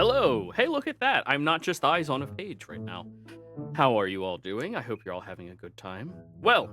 Hello! Hey, look at that! I'm not just eyes on a page right now. How are you all doing? I hope you're all having a good time. Well,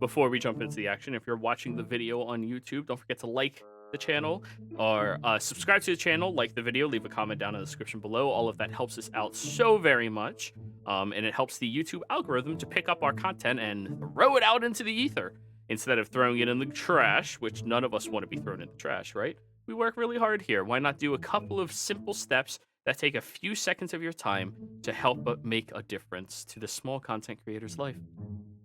before we jump into the action, if you're watching the video on YouTube, don't forget to like the channel or subscribe to the channel, like the video, leave a comment down in the description below. All of that helps us out so very much, and it helps the YouTube algorithm to pick up our content and throw it out into the ether instead of throwing it in the trash, which none of us want to be thrown in the trash, right? We work really hard here. Why not do a couple of simple steps that take a few seconds of your time to help make a difference to the small content creator's life?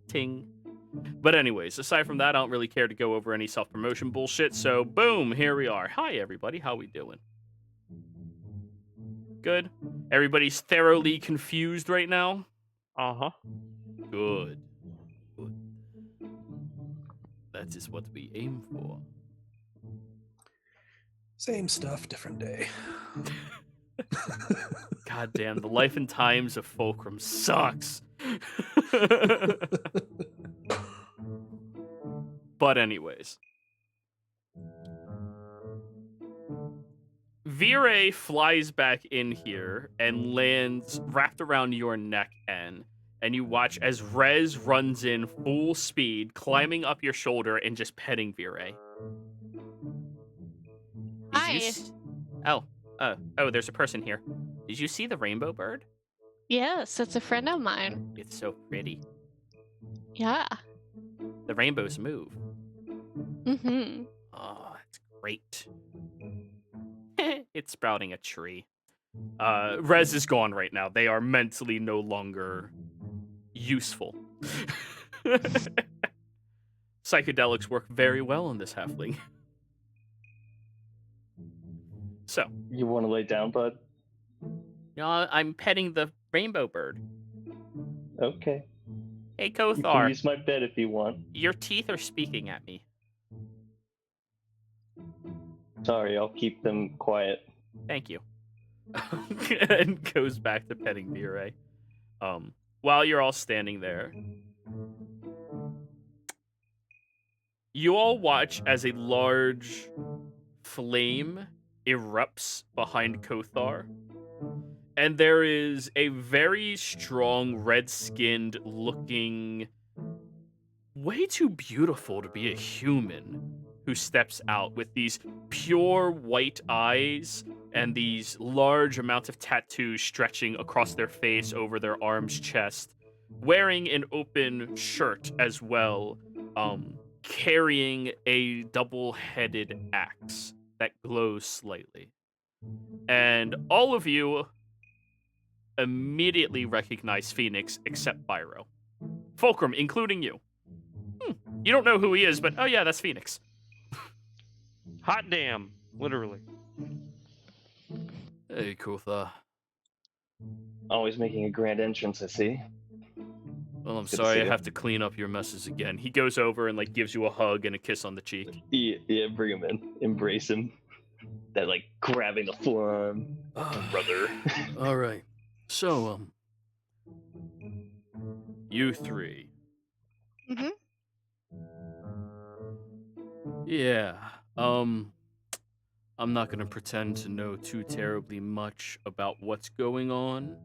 Ting. But anyways, aside from that, I don't really care to go over any self-promotion bullshit, so boom, here we are. Hi, everybody. How we doing? Good? Everybody's thoroughly confused right now? Uh-huh. Good. Good. That is what we aim for. Same stuff, different day. God damn, the life and times of Fulcrum sucks. But anyways. Vire flies back in here and lands wrapped around your neck end, and you watch as Rez runs in full speed, climbing up your shoulder and just petting Vire. Hi. Oh, there's a person here. Did you see the rainbow bird? Yes, it's a friend of mine. It's so pretty. Yeah. The rainbows move. Mm-hmm. Oh, it's great. It's sprouting a tree. Rez is gone right now. They are mentally no longer useful. Psychedelics work very well on this halfling. So. You want to lay down, bud? I'm petting the rainbow bird. Okay. Hey, You can Kothar. use my bed if you want. Your teeth are speaking at me. Sorry, I'll keep them quiet. Thank you. And goes back to petting Vire. While you're all standing there, you all watch as a large flame erupts behind Kothar. And there is a very strong, red-skinned looking, way too beautiful to be a human, who steps out with these pure white eyes and these large amounts of tattoos stretching across their face, over their arms, chest, wearing an open shirt as well, carrying a double-headed axe that glows slightly. And all of you immediately recognize Phoenix except Byro. Fulcrum, including you. You don't know who he is, but oh yeah, that's Phoenix. Hot damn, literally. Hey, Kothar. Always making a grand entrance, I see. Well, I'm Good to sorry see I you. have to clean up your messes again. He goes over and gives you a hug and a kiss on the cheek. Yeah, bring him in. Embrace him. That, grabbing the forearm. Brother. All right. So, you three. Mm-hmm. Yeah. I'm not gonna pretend to know too terribly much about what's going on.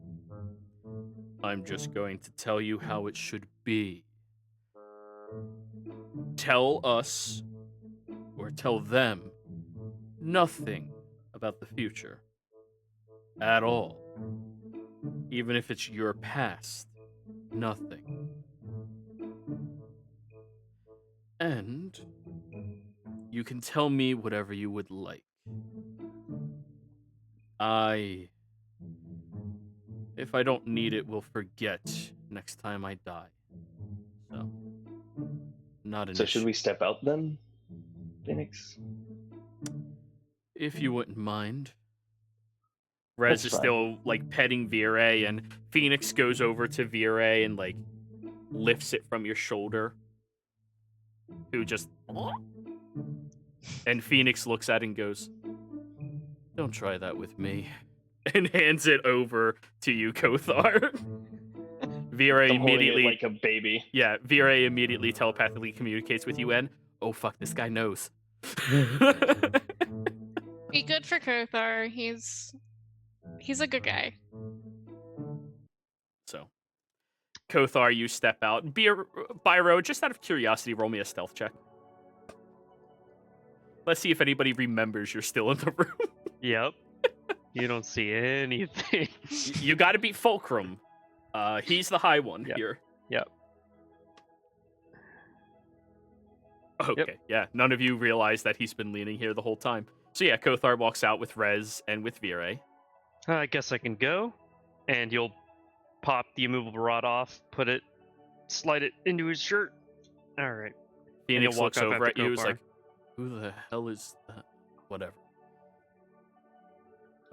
I'm just going to tell you how it should be. Tell us, or tell them, nothing about the future. At all. Even if it's your past. Nothing. And you can tell me whatever you would like. If I don't need it, will forget next time I die. So, not an So issue. should we step out then, Phoenix? If you wouldn't mind. Rez That's is fine. still, petting Vire, and Phoenix goes over to Vire and, lifts it from your shoulder. Who just... And Phoenix looks at it and goes, "Don't try that with me." And hands it over to you, Kothar. Vire I'm holding immediately... it like a baby. Yeah, Vire immediately telepathically communicates with you, and... Oh, fuck, this guy knows. Be good for Kothar. He's He's a good guy. So, Kothar, you step out. Byro, just out of curiosity, roll me a stealth check. Let's see if anybody remembers you're still in the room. Yep. You don't see anything. You got to beat Fulcrum. He's the high one Yep. here. Yep. Okay, yeah. None of you realize that he's been leaning here the whole time. So yeah, Kothar walks out with Rez and with Vire. I guess I can go, and you'll pop the immovable rod off, slide it into his shirt. All right. Phoenix walk looks up over after at you. Is Kothar. like, who the hell is that? Whatever.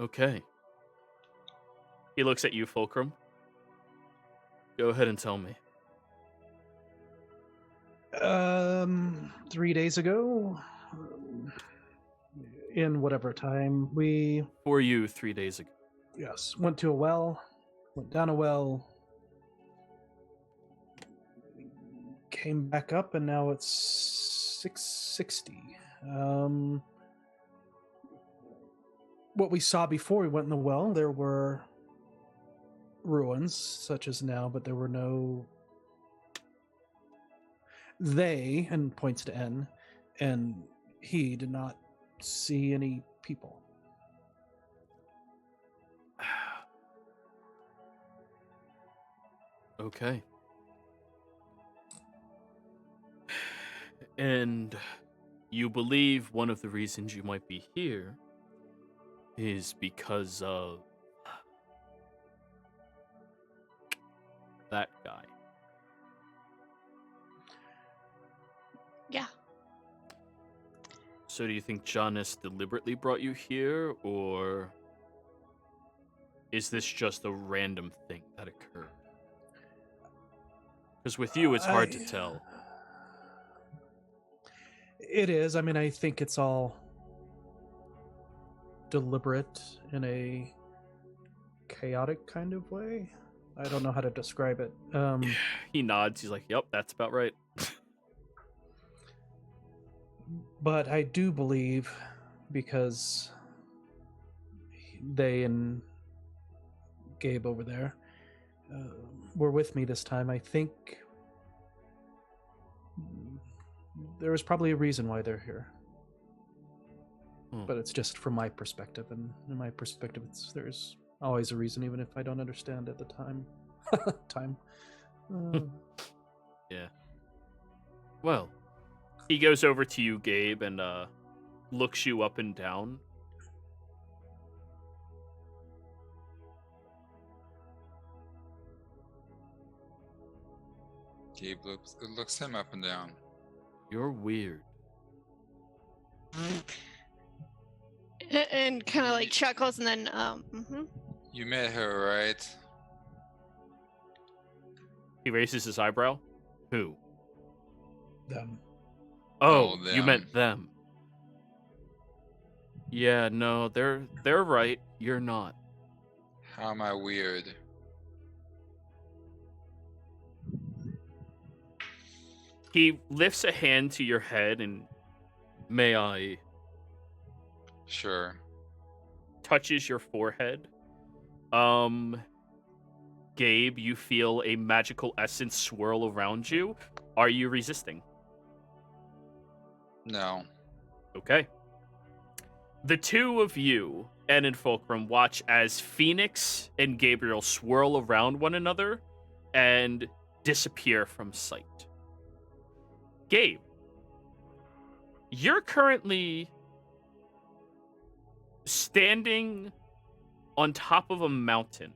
Okay. He looks at you, Fulcrum. Go ahead and tell me. 3 days ago, in whatever time, we For you 3 days ago. went to a well, went down a well, came back up, and now it's 660. What we saw before we went in the well, there were ruins such as now, but there were no. They, and points to N, and he did not see any people. Okay. And you believe one of the reasons you might be here is because of that guy. Yeah. So do you think Jonas deliberately brought you here, or is this just a random thing that occurred? Because with you, it's hard to tell. It is. I mean, I think it's all deliberate in a chaotic kind of way. I don't know how to describe it. He nods. He's like, yep, that's about right. But I do believe, because they and Gabe over there were with me this time, I think there was probably a reason why they're here. But it's just from my perspective, and in my perspective, there's always a reason, even if I don't understand at the time. Yeah. Well, he goes over to you, Gabe, and looks you up and down. Gabe looks him up and down. You're weird. And kind of like chuckles, and then You met her, right? He raises his eyebrow. Who? Them. Oh, Oh, you them. meant them. Yeah, no, they're right. You're not. How am I weird? He lifts a hand to your head and, may I, Sure. touches your forehead. Gabe, you feel a magical essence swirl around you. Are you resisting? No. Okay. The two of you, Ed and Fulcrum, watch as Phoenix and Gabriel swirl around one another and disappear from sight. Gabe, you're currently standing on top of a mountain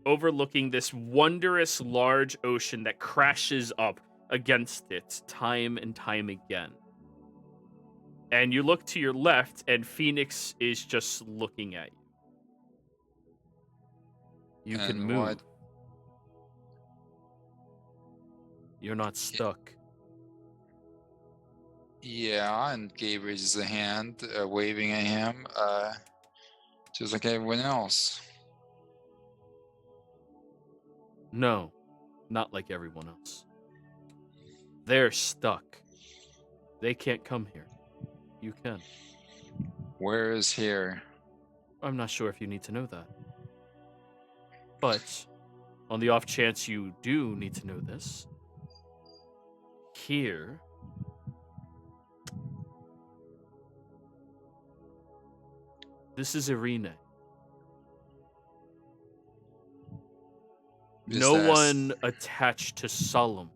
overlooking this wondrous large ocean that crashes up against it time and time again. And you look to your left, and Phoenix is just looking at you. You can And move. what? You're not stuck. Yeah, and Gabe raises a hand, waving at him, just like everyone else. No, not like everyone else. They're stuck. They can't come here. You can. Where is here? I'm not sure if you need to know that. But on the off chance you do need to know this, here this is Irene. Is No that- one attached to Solemn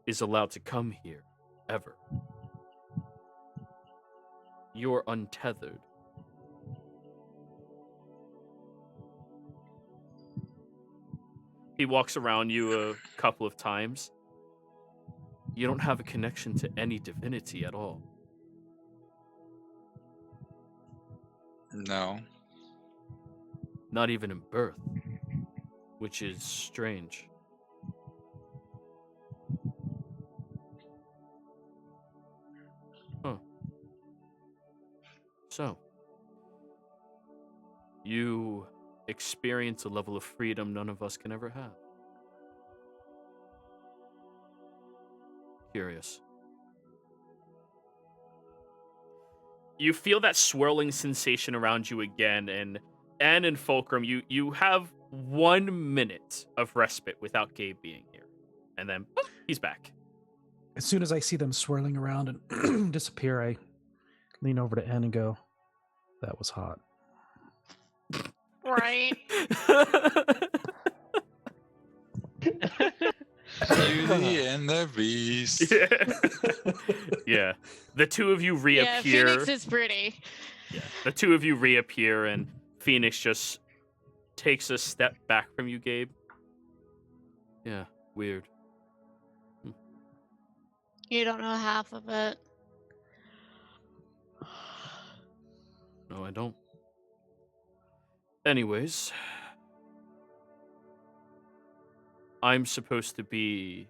is allowed to come here, ever. You're untethered. He walks around you a couple of times. You don't have a connection to any divinity at all. No. Not even in birth, which is strange. Huh. So, you experience a level of freedom none of us can ever have. Curious. You feel that swirling sensation around you again, and in Fulcrum, you have 1 minute of respite without Gabe being here. And then, boop, he's back. As soon as I see them swirling around and disappear, I lean over to N and go, "That was hot." Right. Beauty and the Beast. Yeah. The two of you Yeah, reappear. Phoenix is pretty. Yeah. The two of you reappear, and Phoenix just takes a step back from you, Gabe. Yeah, weird. You don't know half of it. No, I don't. Anyways, I'm supposed to be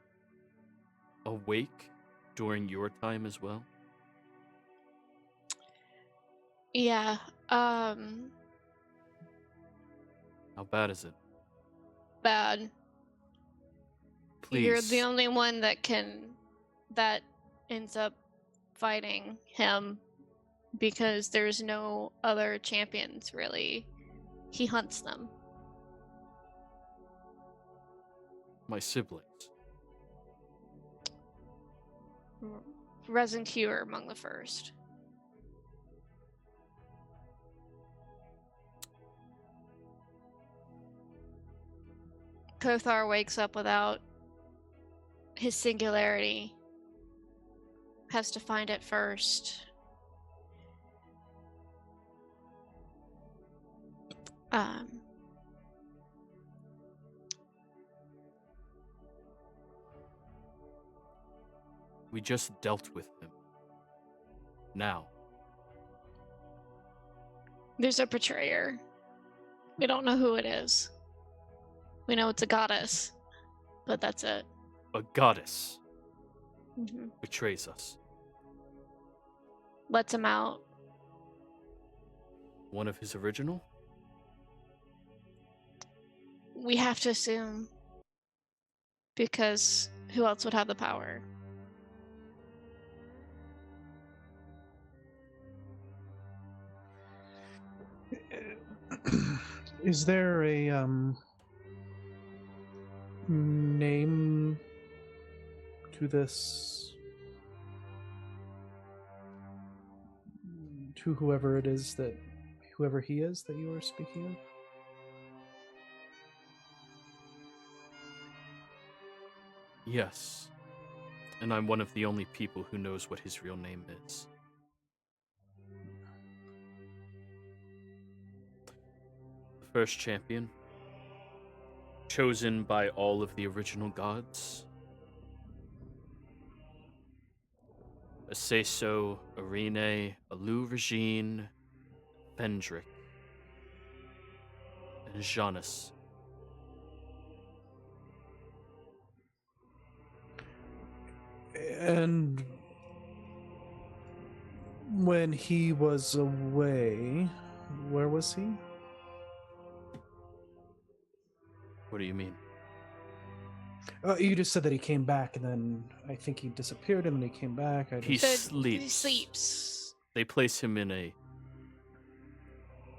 awake during your time as well. Yeah. How bad is it? Bad. Please. You're the only one that ends up fighting him because there's no other champions really. He hunts them. My siblings. Resin Q are among the first. Kothar wakes up without his singularity. Has to find it first. We just dealt with him. Now. There's a betrayer. We don't know who it is. We know it's a goddess, but that's it. A goddess Hmm. betrays us. Lets him out. One of his original? We have to assume. Because who else would have the power? Is there a name to this, to whoever it is that, whoever he is that you are speaking of? Yes. And I'm one of the only people who knows what his real name is. The first champion, chosen by all of the original gods. Aceso, Irene, Alu Regine, Fendrick, and Janus. And when he was away, where was he? What do you mean? You just said that he came back, and then I think he disappeared, and then he came back. He Said sleeps. He sleeps. They place him in a...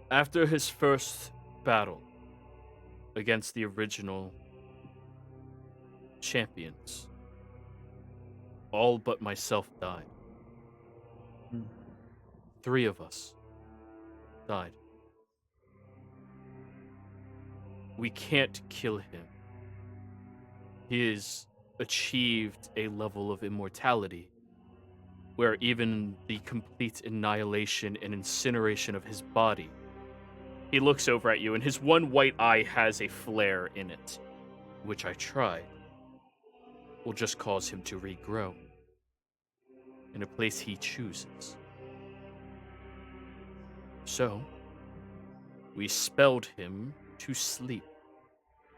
After his first battle against the original champions. All but myself died. Hmm. 3 of us died. We can't kill him. He has achieved a level of immortality where even the complete annihilation and incineration of his body, he looks over at you and his one white eye has a flare in it, which I tried, will just cause him to regrow in a place he chooses. So, we spelled him to sleep.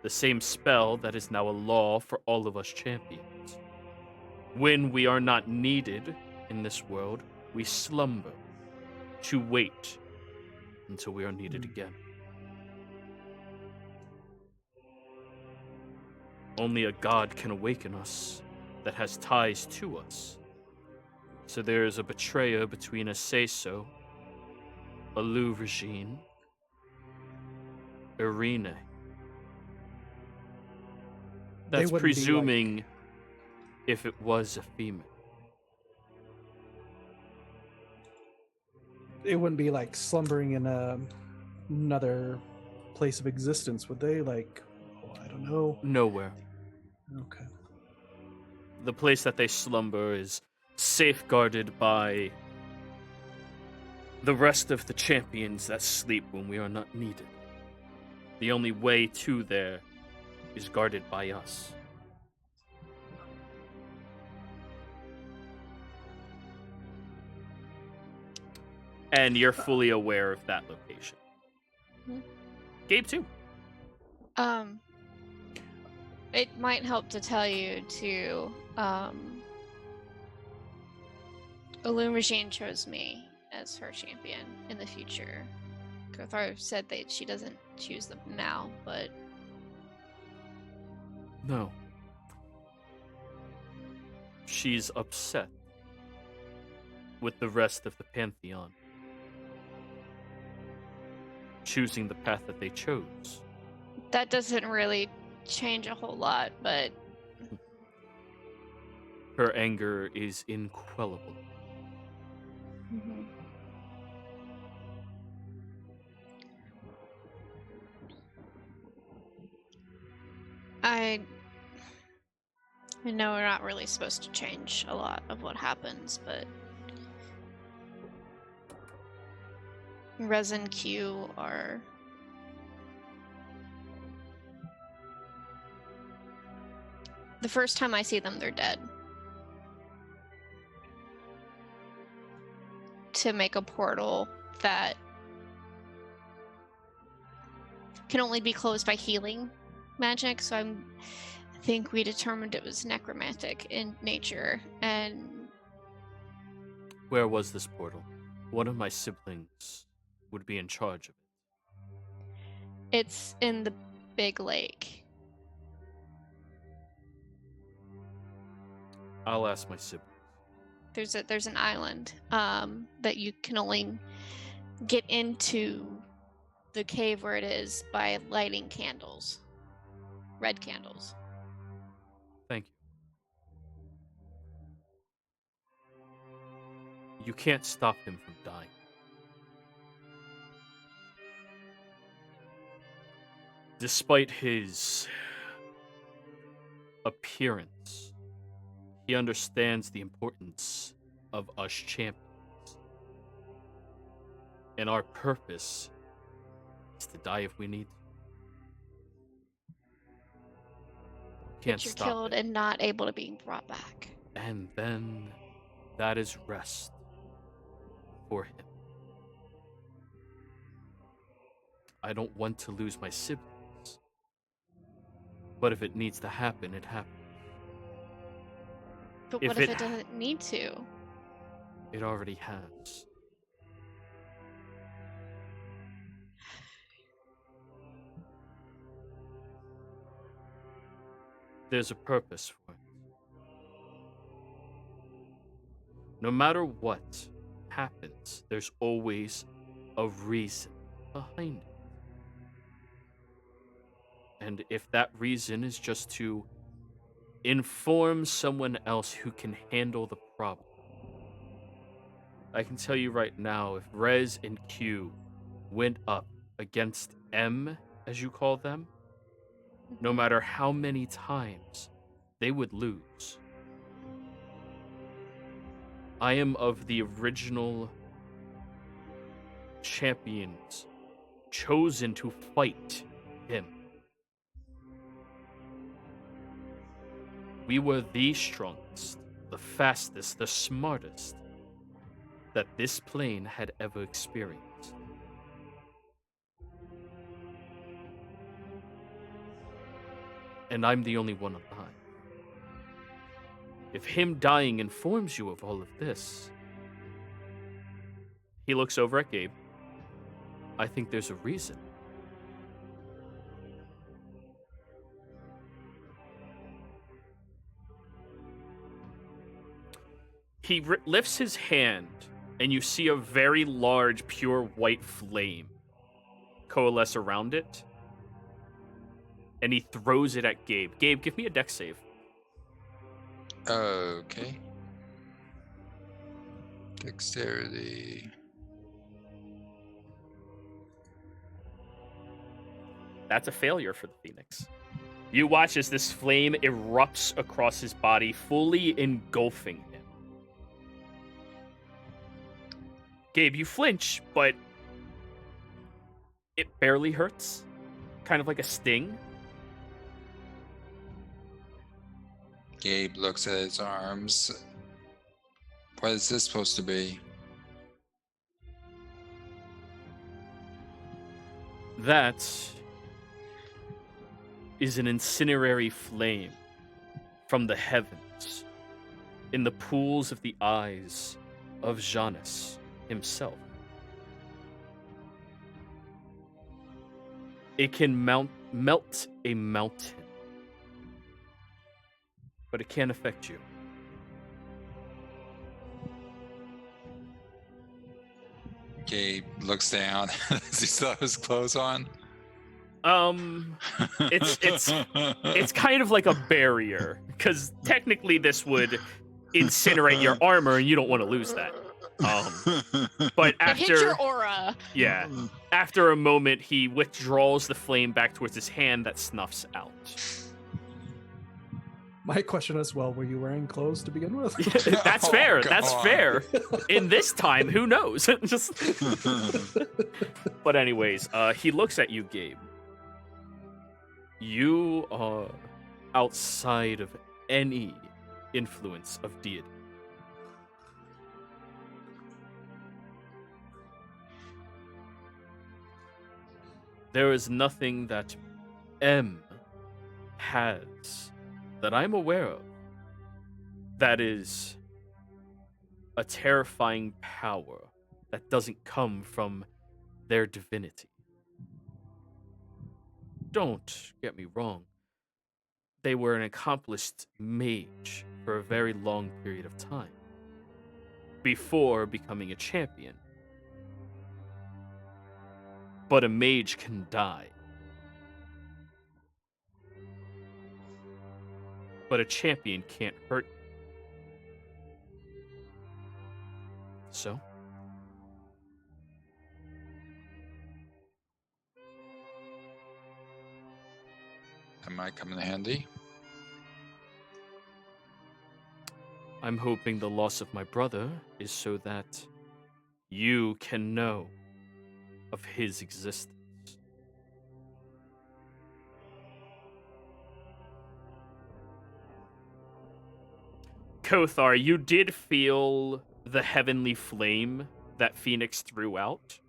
The same spell that is now a law for all of us champions. When we are not needed in this world, we slumber to wait until we are needed again. Only a god can awaken us that has ties to us. So there is a betrayer between a Seiso, a Louvregine, Irene. They That's wouldn't be like- presuming if it was a female. it wouldn't be like slumbering in another place of existence, would they? Like, oh, I don't know. Nowhere. Okay. The place that they slumber is safeguarded by the rest of the champions that sleep when we are not needed. The only way to there is guarded by us. And you're fully aware of that location. Mhm. Gabe too. It might help to tell you to, Illume Regine chose me as her champion in the future. Kothar said that she doesn't choose them now, but No. She's upset with the rest of the Pantheon choosing the path that they chose. that doesn't really change a whole lot, but Her anger is inquellable. I know we're not really supposed to change a lot of what happens, but Rez and Q are the first time I see them, they're dead. To make a portal that can only be closed by healing magic, so I think we determined it was necromantic in nature, and Where was this portal? One of my siblings would be in charge of it. it's in the big lake. I'll ask my siblings. There's an island that you can only get into the cave where it is by lighting candles, red candles. Thank you. You can't stop him from dying. Despite his appearance, he understands the importance of us champions. And our purpose is to die if we need to. Can't But you're stop killed it. and not able to be brought back. And then that is rest for him. I don't want to lose my siblings. But if it needs to happen, it happens. But If what if it- it doesn't need to? It already has. There's a purpose for it. No matter what happens, there's always a reason behind it. And if that reason is just to inform someone else who can handle the problem, I can tell you right now, if Rez and Q went up against M, as you call them, no matter how many times, they would lose. I am of the original champions chosen to fight him. We were the strongest, the fastest, the smartest that this plane had ever experienced. And I'm the only one alive. If him dying informs you of all of this, he looks over at Gabe. I think there's a reason. He lifts his hand, and you see a very large, pure white flame coalesce around it. And he throws it at Gabe. Gabe, give me a dex save. Okay. Dexterity. That's a failure for the Phoenix. You watch as this flame erupts across his body, fully engulfing him. Gabe, you flinch, but it barely hurts. Kind of like a sting. Gabe looks at his arms. What is this supposed to be? That is an incinerary flame from the heavens in the pools of the eyes of Janus himself. It can melt a mountain, but it can't affect you. Gabe looks down. Does he still have his clothes on? It's kind of like a barrier, because technically this would incinerate your armor, and you don't want to lose that. But It hit after your aura. yeah, after a moment, he withdraws the flame back towards his hand that snuffs out. My question as well, were you wearing clothes to begin with? That's Oh, fair. That's God. fair. In this time, who knows? Just. But anyways, he looks at you, Gabe. You are outside of any influence of deity. There is nothing that M has that I'm aware of that is a terrifying power that doesn't come from their divinity. Don't get me wrong. They were an accomplished mage for a very long period of time before becoming a champion. But a mage can die. But a champion can't hurt you. So? That might come in handy. I'm hoping the loss of my brother is so that you can know of his existence. Kothar, you did feel the heavenly flame that Phoenix threw out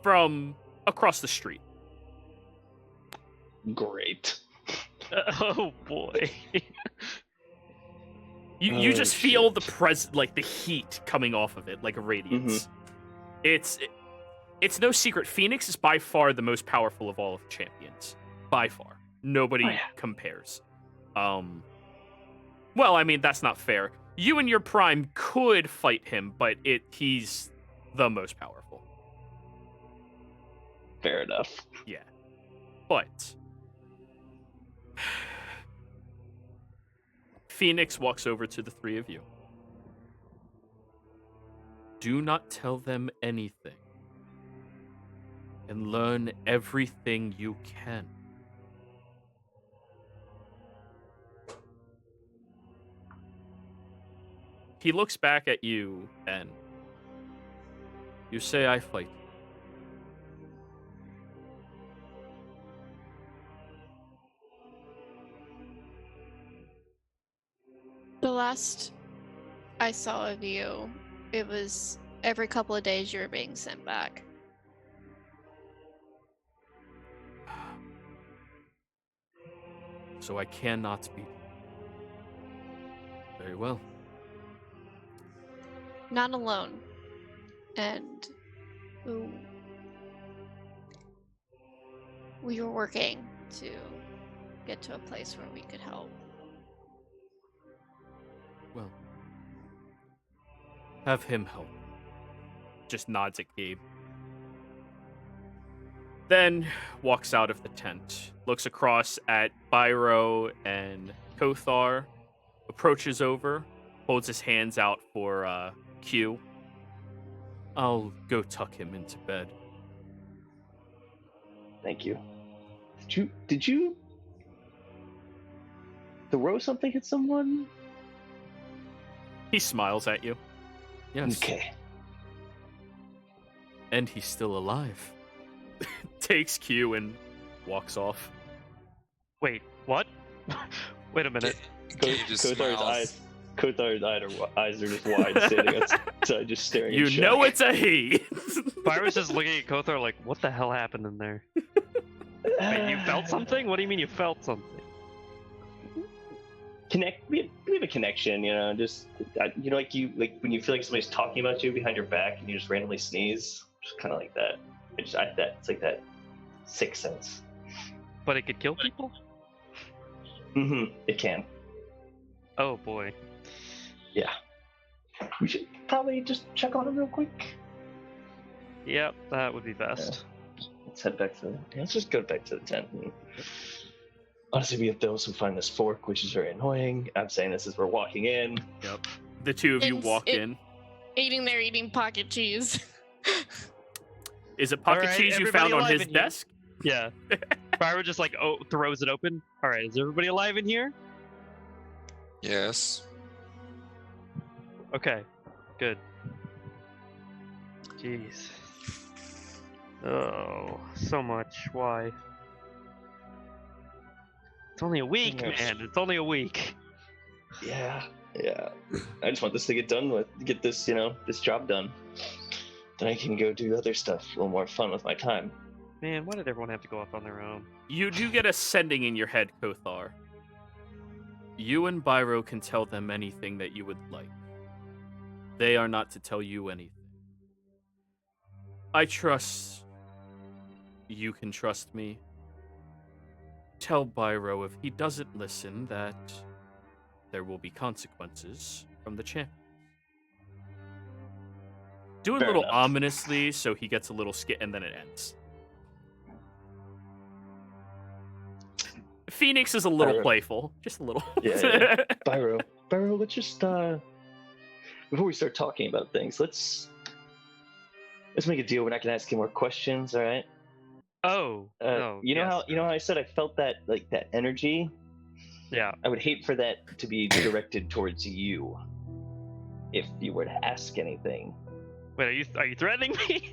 from across the street. Great. Oh boy. You Oh, just feel shit. like the heat coming off of it, like a radiance. It's no secret. Phoenix is by far the most powerful of all of the champions. By far. Nobody Oh, yeah. compares. Well, I mean, that's not fair. You and your prime could fight him, but he's the most powerful. Fair enough. Yeah. But Phoenix walks over to the three of you. Do not tell them anything. And learn everything you can. He looks back at you, and you say, I fight. The last I saw of you, it was every couple of days you were being sent back. So I cannot be. Very well. Not alone. And ooh, we were working to get to a place where we could help. Well. Have him help. Just nods at Gabe. Then walks out of the tent, looks across at Byro and Kothar, approaches over, holds his hands out for Q. I'll go tuck him into bed. Thank you. Did you throw something at someone? He smiles at you. Yes. Okay. And he's still alive. Takes Q and walks off. Wait, what? Wait a minute. Gabe just smiles. Kothar's eyes are just wide, standing outside, just staring. You in know shock. it's a he. Byron's just looking at Kothar like, what the hell happened in there? Wait, you felt something? What do you mean you felt something? We have a connection, you know. Just like when you feel like somebody's talking about you behind your back and you just randomly sneeze, just kind of like that. It's like that sixth sense. But it could kill people? It can. Oh boy. Yeah. We should probably just check on him real quick. Yep, that would be best. Let's head back to. Let's just go back to the tent. Honestly, we have those who find this fork, which is very annoying. I'm saying this as we're walking in. Yep. The two of you walk in. Eating pocket cheese. Is it pocket Alright, cheese you everybody found on alive his in here? desk? Yeah. Byron just like throws it open. Alright, is everybody alive in here? Yes. Okay, good. Jeez. Oh, so much. Why? It's only a week, Yes. man. It's only a week. Yeah. I just want this to get done with. Get this, this job done. Then I can go do other stuff, a little more fun with my time. Man, why did everyone have to go off on their own? You do get a sending in your head, Kothar. You and Byro can tell them anything that you would like. They are not to tell you anything. I trust you can trust me. Tell Byro if he doesn't listen that there will be consequences from the champ. Do it a Fair little enough. ominously so he gets a little skit and then it ends. Phoenix is a little Byro. playful. Just a little. Yeah. Byro, let's just before we start talking about things, let's make a deal. We're not gonna ask you more questions, all right? Oh, no. You know yes. how I said I felt that that energy. Yeah. I would hate for that to be directed towards you. If you were to ask anything, Wait, are you threatening me?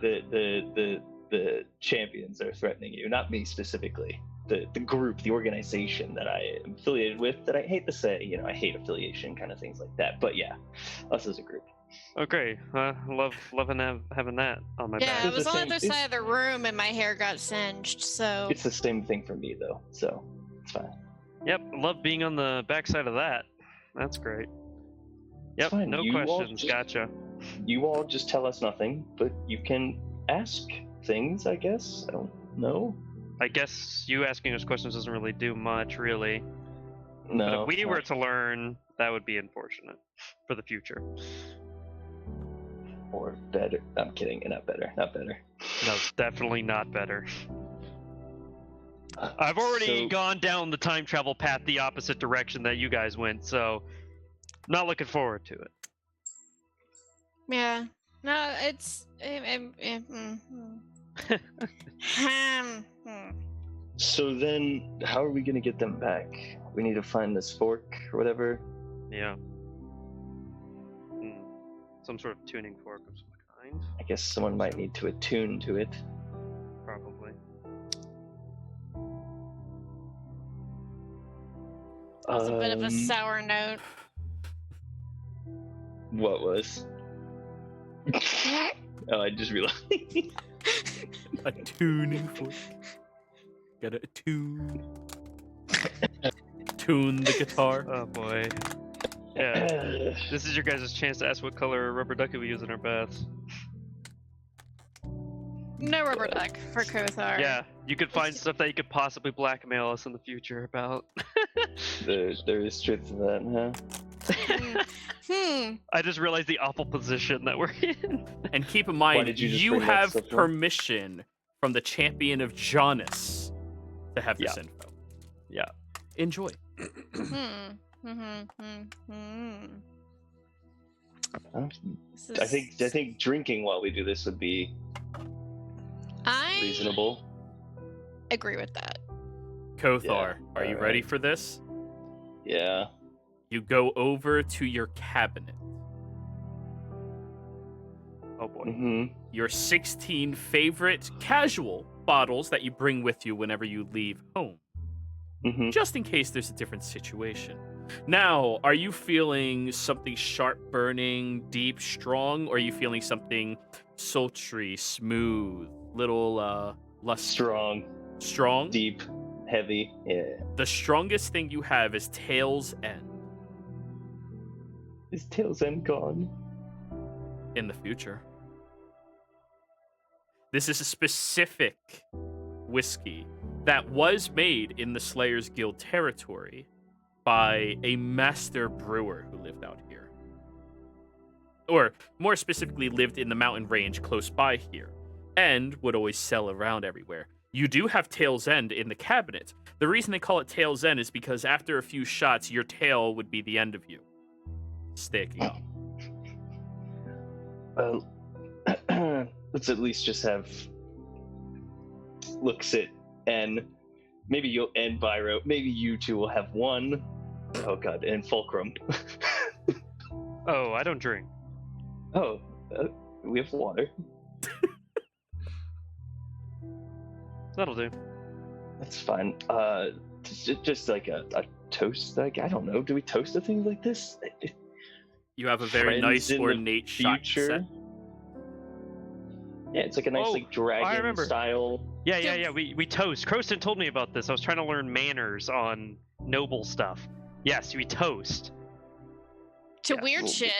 the champions are threatening you, not me specifically. The group, the organization that I am affiliated with. That I hate to say, I hate affiliation, kind of things like that. But yeah, us as a group. Okay, loving having that on my Yeah, back. I It's was the on the same- other side of the room and my hair got singed, so It's the same thing for me though, so it's fine. Yep, love being on the backside of that. That's great. Yep, fine. no You all questions. just- Gotcha. You all just tell us nothing, but you can ask things, I guess. I don't know. I guess you asking us questions doesn't really do much, really. But No. if we it's were not. to learn, that would be unfortunate for the future. or better. I'm kidding. Not better. Not better. No, definitely not better. I've already gone down the time travel path the opposite direction that you guys went, so not looking forward to it. Yeah. No, it's. So then, how are we gonna get them back? We need to find this fork or whatever. Yeah. Some sort of tuning fork of some kind. I guess someone might need to attune to it. Probably. That's a bit of a sour note. What was? Oh, I just realized. A tuning fork. Gotta tune. Tune the guitar. Oh boy. Yeah. This is your guys' chance to ask what color rubber ducky we use in our baths. No rubber duck for Kothar. Yeah, you could find stuff that you could possibly blackmail us in the future about. there is truth to that, huh? I just realized the awful position that we're in. And keep in Why mind, did you just you bring that have stuff up? permission from the champion of Janus to have this Yeah. info. Yeah. Enjoy. I think drinking while we do this would be I reasonable. agree with that. Kothar, Yeah, are you alright. ready for this? Yeah. You go over to your cabinet. Oh boy. Mm-hmm. Your 16 favorite casual bottles that you bring with you whenever you leave home, Mm-hmm. just in case there's a different situation. Now, are you feeling something sharp, burning, deep, strong, or are you feeling something sultry, smooth, little less Strong, strong? deep, heavy. Yeah. The strongest thing you have is Tail's End Is Tail's End gone? in the future. This is a specific whiskey that was made in the Slayers Guild territory by a master brewer who lived out here. Or, more specifically, lived in the mountain range close by here, and would always sell around everywhere. You do have Tail's End in the cabinet. The reason they call it Tail's End is because after a few shots, your tail would be the end of you. Sticking up. Well, let's at least just have looks at N. Maybe you'll end Byro. Maybe you two will have one. Oh god, and Fulcrum. Oh, I don't drink. Oh, we have water. That'll do. That's fine. Just like a toast. Like I don't know. Do we toast to things like this? You have a very Friends nice in the ornate shot Future. set. Yeah, it's like a nice Oh, like dragon remember. style. Yeah. We toast. Croston told me about this. I was trying to learn manners on noble stuff. Yes, we toast. To Yeah, weird well, shit.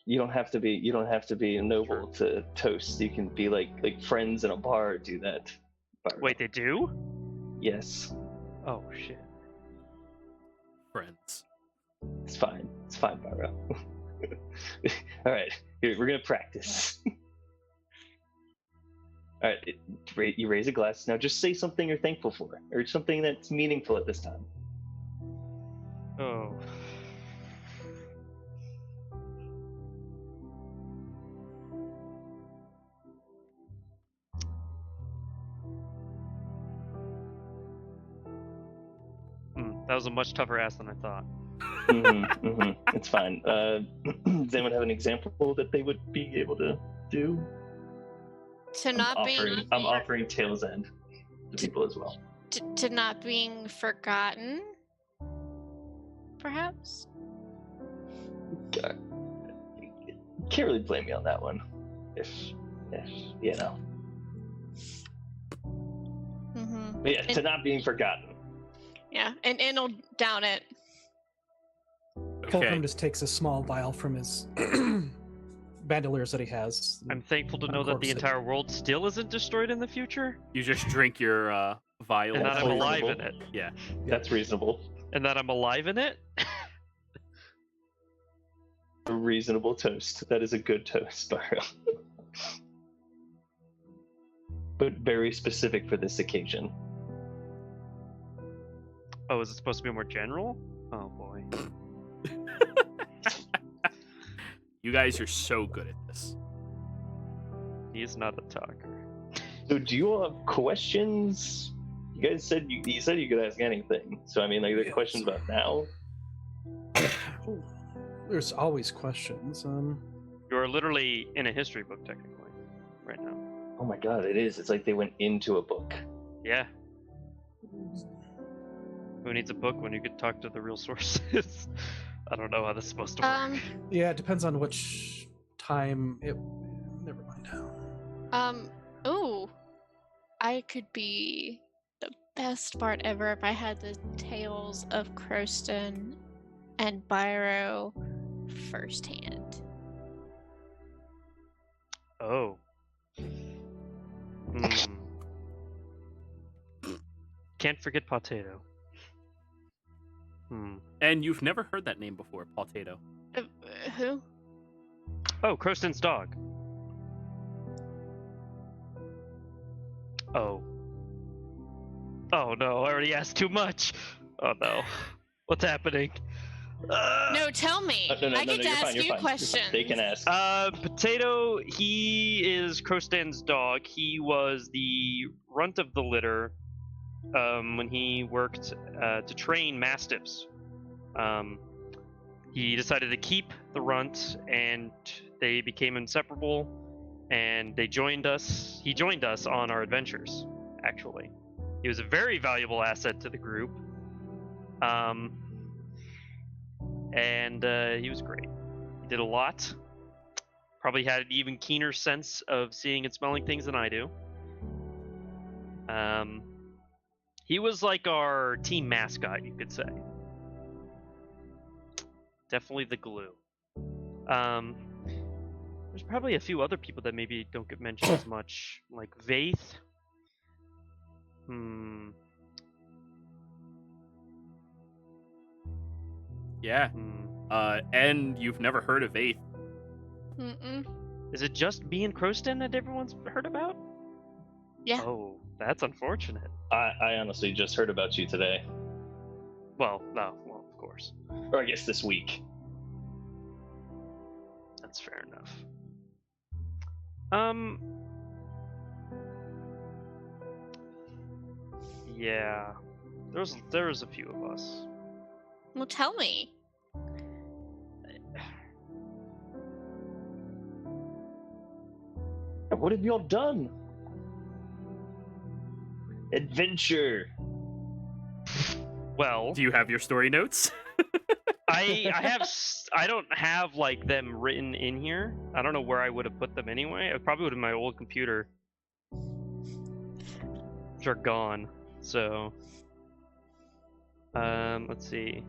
You don't have to be a noble to toast. You can be like friends in a bar do that. Byro. Wait, they do? Yes, Oh shit. Friends. it's fine. It's fine, Byro. All right, here we're gonna practice. All right, you raise a glass. Now just say something you're thankful for, or something that's meaningful at this time. Oh. That was a much tougher ask than I thought. It's fine. Does anyone have an example that they would be able to do? To not being I'm offering Tail's End to people as well. to not being forgotten. Perhaps. Can't really blame me on that one. If you know. Mm-hmm. But yeah, to not being forgotten. Yeah, and he'll down it. Okay. Fulcrum just takes a small vial from his bandoliers that he has. I'm thankful to know that the Uncorks it. entire world still isn't destroyed in the future, You just drink your vial. and that That's I'm alive in reasonable. it. Yeah. That's reasonable. And that I'm alive in it? a reasonable toast. That is a good toast, Barrow. But very specific for this occasion. Oh, is it supposed to be more general? Oh boy. You guys are so good at this. He's not a talker. So do you all have questions? You guys said you said you could ask anything. So I mean, like, the Yes. questions about now. Oh, there's always questions. You're literally in a history book technically, right now. Oh my god, it is. It's like they went into a book. Yeah. Who needs a book when you could talk to the real sources? I don't know how this is supposed to work. Yeah, it depends on which time it. Never mind. Ooh, I could be the best part ever if I had the tales of Croston and Byro firsthand. Oh. Can't forget potato. And you've never heard that name before, Potato. Who? Oh, Croston's dog. Oh. Oh no, I already asked too much. Oh no. What's happening? No, tell me. No, I get to you're ask fine, you're you fine. questions. They can ask. Potato, he is Croston's dog. He was the runt of the litter when he worked to train mastiffs. He decided to keep the runt, and they became inseparable, and they joined us. He joined us on our adventures, actually. He was a very valuable asset to the group. And he was great. He did a lot. Probably had an even keener sense of seeing and smelling things than I do. He was like our team mascot, you could say. Definitely the glue. There's probably a few other people that maybe don't get mentioned as much, like Vaith. Yeah. And you've never heard of Eighth. Mm-mm. Is it just me and Croston that everyone's heard about? Yeah. Oh, that's unfortunate. I honestly just heard about you today. Well, no, well, of course. Or I guess this week. That's fair enough. Yeah. There was a few of us. Well, tell me. What have y'all done? Adventure. Well, Do you have your story notes? I don't have like them written in here. I don't know where I would have put them anyway. I probably would have my old computer. Which are gone. So let's see.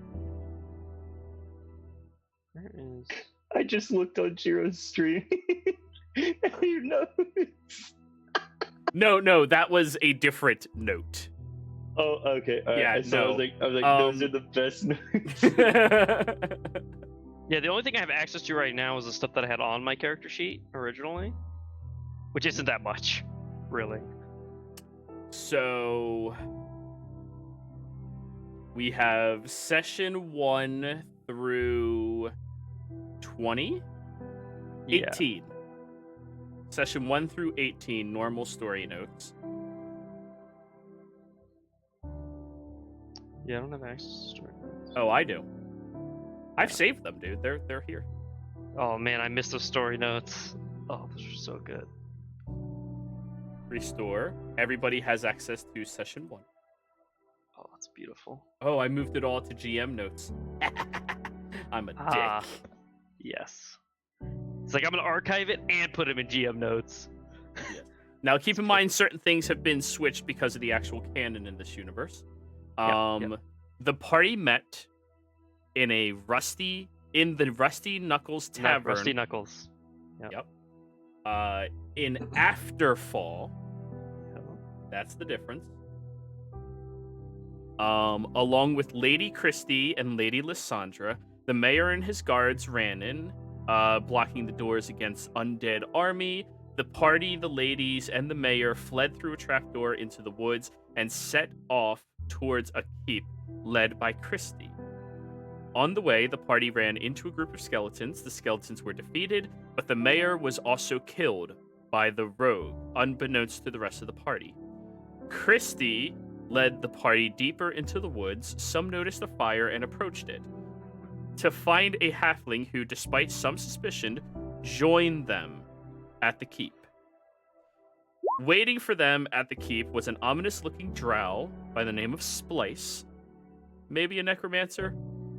Where is I just looked on Jiro's stream. You know. No, that was a different note. Oh, okay. All right. Yeah, So no. I was like, those are the best notes. Yeah, the only thing I have access to right now is the stuff that I had on my character sheet originally. Which isn't that much, really. So we have session 1 through 20? Yeah. 18. Session 1 through 18, normal story notes. Yeah, I don't have access to story notes. Oh, I do. I've saved them, dude. They're here. Oh man, I missed those story notes. Oh, those are so good. Restore. Everybody has access to session 1. Oh, that's beautiful. Oh, I moved it all to GM notes. I'm a Ah, dick. yes. It's like I'm gonna archive it and put them in GM notes. Now, keep in mind, certain things have been switched because of the actual canon in this universe. Yep. The party met in the Rusty Knuckles Not Tavern. Rusty Knuckles. Yep. In Afterfall. That's the difference. Along with Lady Christie and Lady Lysandra, the mayor and his guards ran in, blocking the doors against undead army. The party, the ladies, and the mayor fled through a trapdoor into the woods and set off towards a keep led by Christie. On the way, the party ran into a group of skeletons. The skeletons were defeated, but the mayor was also killed by the rogue, unbeknownst to the rest of the party. Christie led the party deeper into the woods. Some noticed a fire and approached it to find a halfling who, despite some suspicion, joined them at the keep. Waiting for them at the keep was an ominous-looking drow by the name of Splice, maybe a necromancer,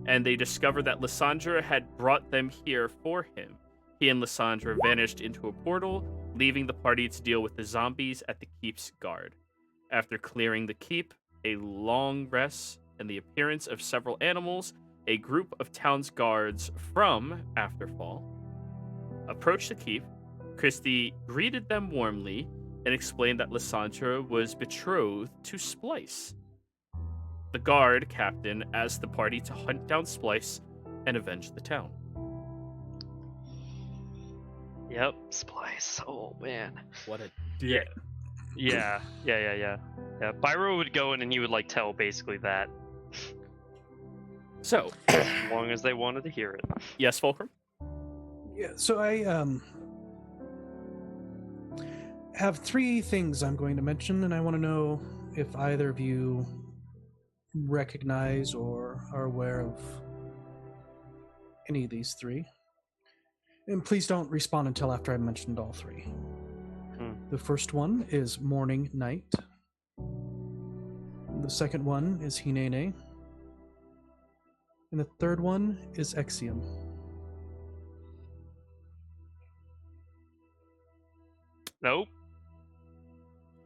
and they discovered that Lysandra had brought them here for him. He and Lysandra vanished into a portal, leaving the party to deal with the zombies at the keep's guard. After clearing the keep, a long rest, and the appearance of several animals, a group of town's guards from Afterfall approached the keep. Christie greeted them warmly and explained that Lysandra was betrothed to Splice. The guard captain asked the party to hunt down Splice and avenge the town. Yep, Splice. Oh man. What a dick. Yeah. Byro would go in and he would like tell basically that. So, As long as they wanted to hear it. yes, Fulcrum? Yeah, so I have 3 things I'm going to mention, and I want to know if either of you recognize or are aware of any of these 3. And please don't respond until after I've mentioned all 3. The first one is Morning Night. The second one is Hinene. And the third one is Exium. Nope.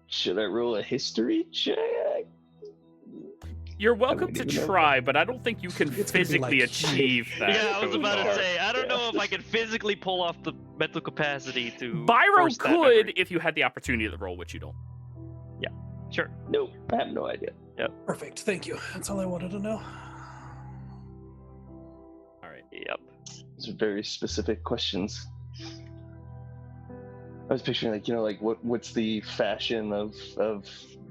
Should I roll a history check? You're welcome wouldn't to even know. try, but I don't think you can It's gonna be physically like- achieve that. Yeah, I was about to Kozar. say, I don't Yeah. know if I can physically pull off the mental capacity to. Byro force that could memory. if you had the opportunity to roll, which you don't. Sure. Nope, I have no idea. Perfect, thank you. That's all I wanted to know. All right. Yep. These are very specific questions. I was picturing like what's the fashion of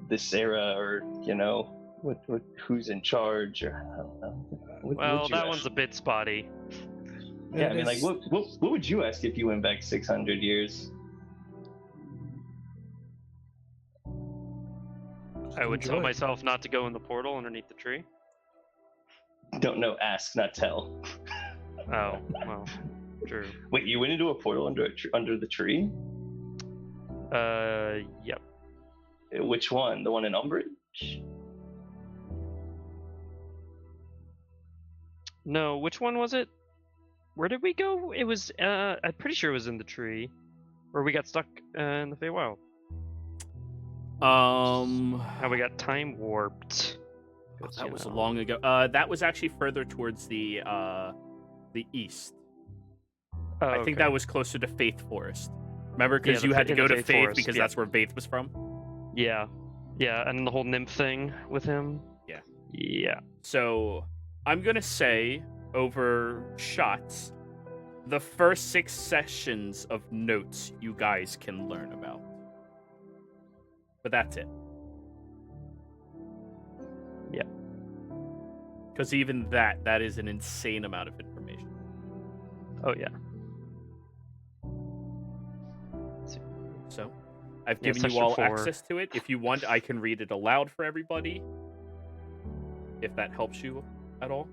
this era, or what who's in charge, or I don't know. Well, what'd you that ask? one's a bit spotty. Yeah, I It mean, like is- what would you ask if you went back 600 years? I would tell Enjoy. myself not to go in the portal underneath the tree. Don't know, ask, not tell. Oh, well, true. Wait, you went into a portal under under the tree? Yep. Which one? The one in Umbridge? No, which one was it? Where did we go? It was, I'm pretty sure it was in the tree. Where we got stuck in the Feywild. How we got time warped. 'Cause, That you was know. long ago. That was actually further towards the east. Oh, I think okay. that was closer to Faith Forest. Remember, because the you had Fa- to in go the to Faith Faith Forest, because yeah. that's where Faith was from. Yeah. Yeah, and then the whole nymph thing with him. Yeah. Yeah. So I'm gonna say over shots, the first 6 sessions of notes you guys can learn about. But that's it. Yeah. Because even that is an insane amount of information. Oh, yeah. So I've Yeah, given you section all 4. access to it. If you want, I can read it aloud for everybody. If that helps you at all.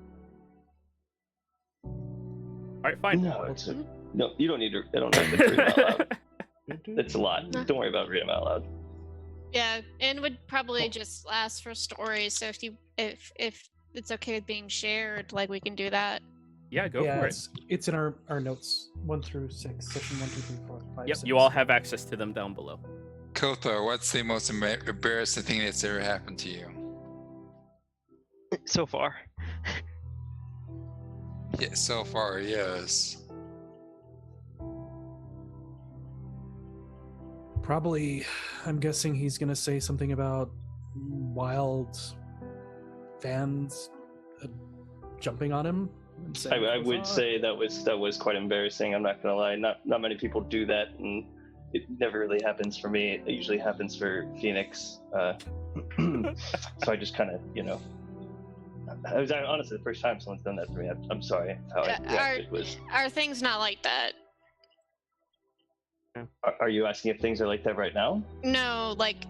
All right, fine. No, no. You don't need to. I don't have to read them out loud. It's a lot. No. Don't worry about reading them out loud. Yeah, and would probably just last for stories. So if it's okay with being shared, like we can do that. Yeah, go yeah, for it. it's in our notes 1 through 6, section 1, 2, 3, 4, 5. Yep, 6. you all have access to them down below. Kothar, what's the most embarrassing thing that's ever happened to you? So far. Yeah, so far, yes. Probably, I'm guessing he's gonna say something about wild fans jumping on him And I same for would Thar. say that was quite embarrassing. I'm not gonna lie. Not many people do that, and it never really happens for me. It usually happens for Phoenix. So I just kind of, I was honestly the first time someone's done that for me. I'm sorry how I reacted was. Our thing's not like that. Are you asking if things are like that right now? No, like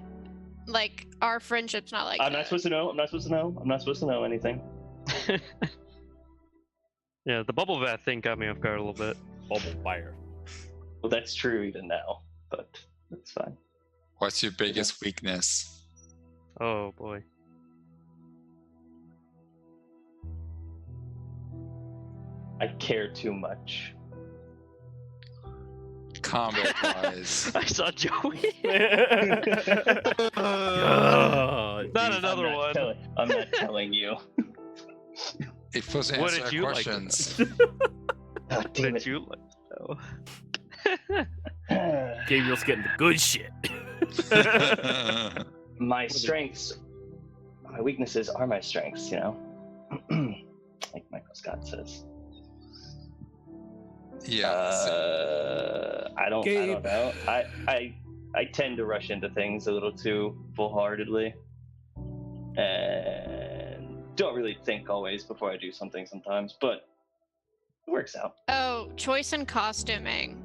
our friendship's not like I'm that. not supposed to know. I'm not supposed to know. I'm not supposed to know anything. Yeah, the bubble bath thing got me off guard a little bit. Bubble fire. Well, that's true even now, but that's fine. What's your biggest weakness? Oh boy. I care too much. Combat wise. I saw Joey. God, Not dude. another one. I'm not telling you. You're supposed to What answer did you like with questions. Oh, damn Did it. you like? Oh. Gabriel's getting the good shit. My strengths, my weaknesses are my strengths, like Michael Scott says. Yeah. I don't Gabe. know. I tend to rush into things a little too full-heartedly, and don't really think always before I do something sometimes, but it works out. Oh, choice in costuming.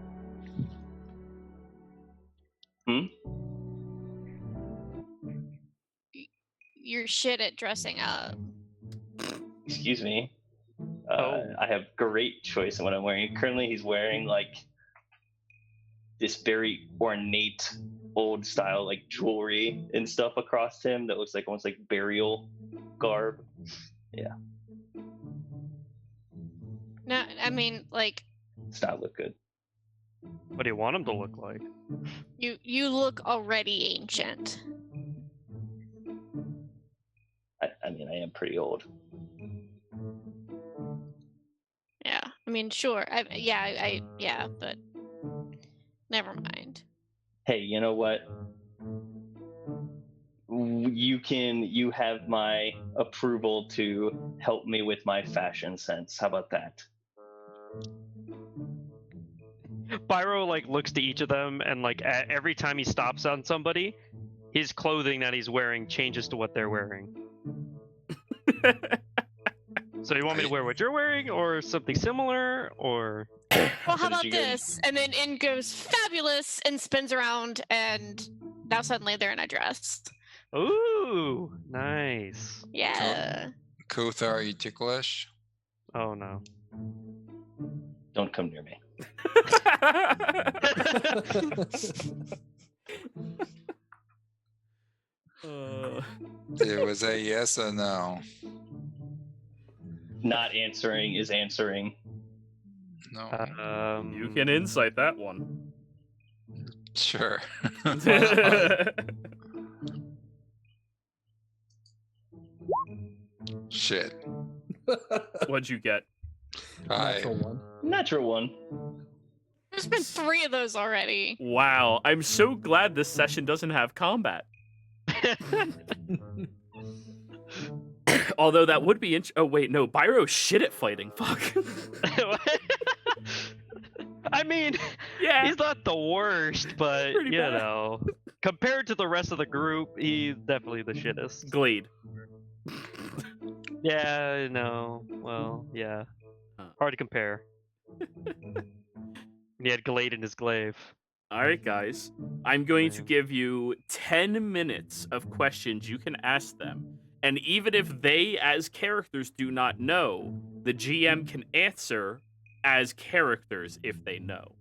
You're shit at dressing up. Excuse me. Oh. I have great choice in what I'm wearing. Currently, he's wearing like this very ornate, old style like jewelry and stuff across him that looks like almost like burial garb. Yeah, No, I mean like it's not look good. What do you want him to look like? you look already ancient. I mean, I am pretty old. Yeah, I mean sure. Yeah, but never mind. Hey, you know what? You have my approval to help me with my fashion sense. How about that? Pyro like looks to each of them, and like every time he stops on somebody, his clothing that he's wearing changes to what they're wearing. So you want me to wear what you're wearing, or something similar, or? Well, how So did about you go- this? And then in goes fabulous and spins around, and now suddenly they're in a dress. Ooh, nice. Yeah. Kotha, are you ticklish? Oh no. Don't come near me. It was a yes or no. Not answering is answering. No. You can insight that one. Sure. Shit. What'd you get? Natural one. Natural one. There's been 3 of those already. Wow, I'm so glad this session doesn't have combat. Although that would be oh wait, no, Byro's shit at fighting. Fuck. I mean, Yeah. he's not the worst, but Pretty you bad. know, compared to the rest of the group, he's definitely the shittest. Glade. Yeah, no. Well, yeah. Hard to compare. He had Glade in his glaive. All right, guys. I'm going to give you 10 minutes of questions you can ask them. And even if they, as characters, do not know, the GM can answer as characters if they know.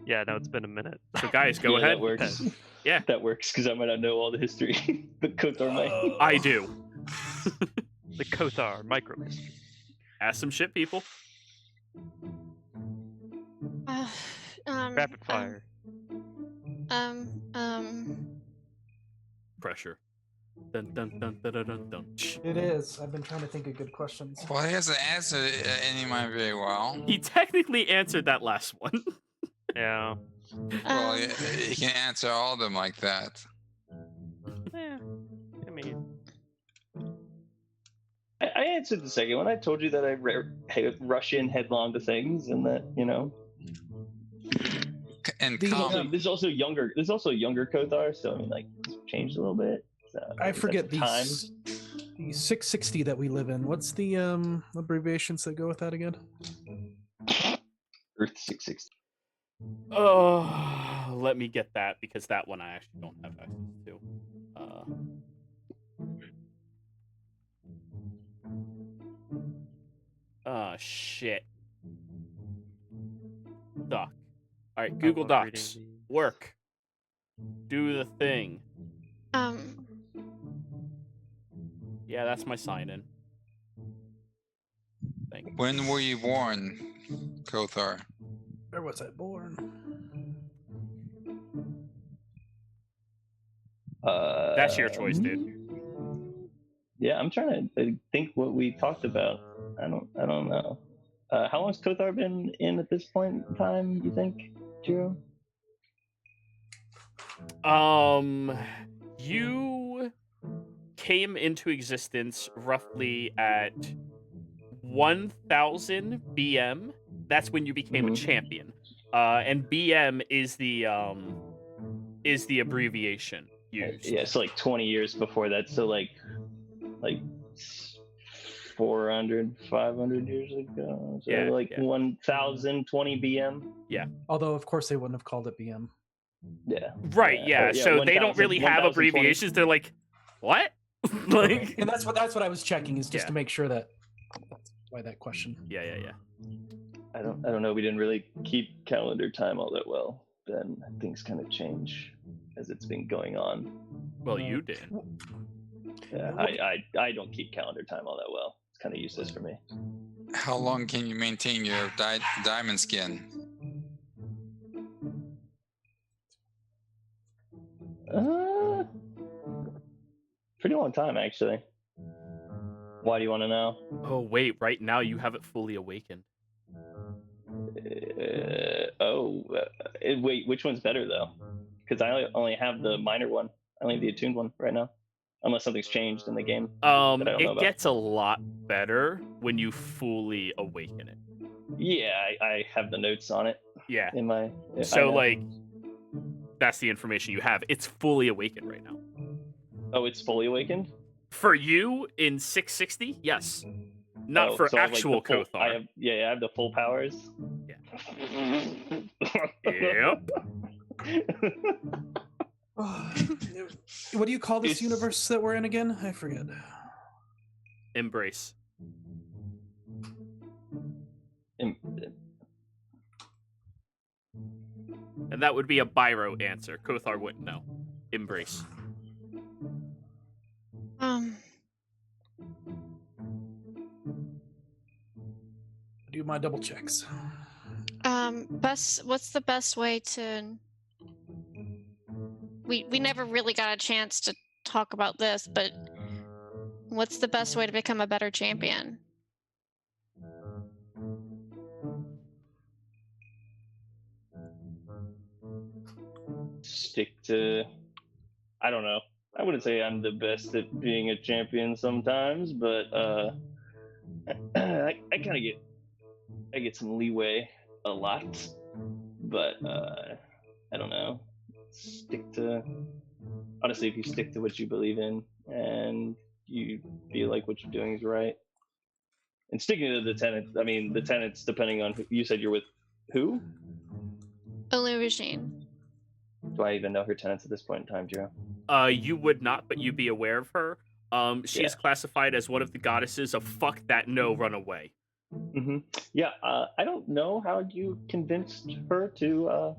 Yeah, no, it's been a minute. So, guys, go Yeah, ahead. That works. Yeah. That works because I might not know all the history. The Kothar might. I do. The Kothar micro mystery. Ask some shit, people. Rapid fire. Pressure. Dun, dun, dun, dun, dun, dun, dun. It is. I've been trying to think of good questions. Well, he hasn't answered any of mine very well. He technically answered that last one. Yeah. Well, he can answer all of them like that. Yeah. I mean, I I answered the second one. I told you that I rush in headlong to things, and that And The, calm. There's also younger Kothar, so I mean, like, it's changed a little bit. So, I forget the time. the 660 that we live in. What's the abbreviations that go with that again? Earth 660. Oh, let me get that because that one I actually don't have access to. Shit. Duck. All right, Google love reading Docs. these. Work. Do the thing. Yeah, that's my sign-in. Thank you. When were you born, Kothar? Where was I born? That's your choice, dude. Yeah, I'm trying to think what we talked about. I don't know. How long's Kothar been in at this point in time, you think, Jiro? You came into existence roughly at 1000 BM. That's when you became a champion. And BM is the abbreviation used. Yeah, so like 20 years before that. So like 400, 500 years ago. So like 1020 BM. Yeah. Although, of course, they wouldn't have called it BM. Yeah. Right. Yeah. So they don't really have 1020. abbreviations. They're like, what? Like, And that's what I was checking, is just to make sure that. That's why that question. Yeah. I don't know. We didn't really keep calendar time all that well. Then things kind of change as it's been going on. Well, you did. Yeah, I don't keep calendar time all that well. It's kind of useless for me. How long can you maintain your diamond skin? Pretty long time, actually. Why do you want to know? Oh wait, right now you have it fully awakened. Wait, which one's better though? Because I only have the minor one. I only have the attuned one right now, unless something's changed in the game. That I don't know It about. gets a lot better when you fully awaken it. Yeah, I have the notes on it. Yeah. In my. So like, that's the information you have. It's fully awakened right now. Oh, it's fully awakened? For you in 660, yes. Not for so actual I have, Kothar. I have the full powers. Yeah. Yep. What do you call this universe that we're in again? I forget. Embrace. And that would be a Byro answer. Kothar wouldn't know. Embrace. Do my double checks. What's the best way to? We never really got a chance to talk about this, but what's the best way to become a better champion? Stick to. I don't know. I wouldn't say I'm the best at being a champion sometimes, but I kind of get some leeway a lot. But I don't know. Honestly, if you stick to what you believe in and you feel like what you're doing is right, and sticking to the tenets. I mean, the tenets, depending on who you said you're with, who? Illusion. Do I even know her tenets at this point in time, Jiro? You would not, but you'd be aware of her. She is classified as one of the goddesses of fuck that no, run away. Mm-hmm. Yeah, I don't know how you convinced her to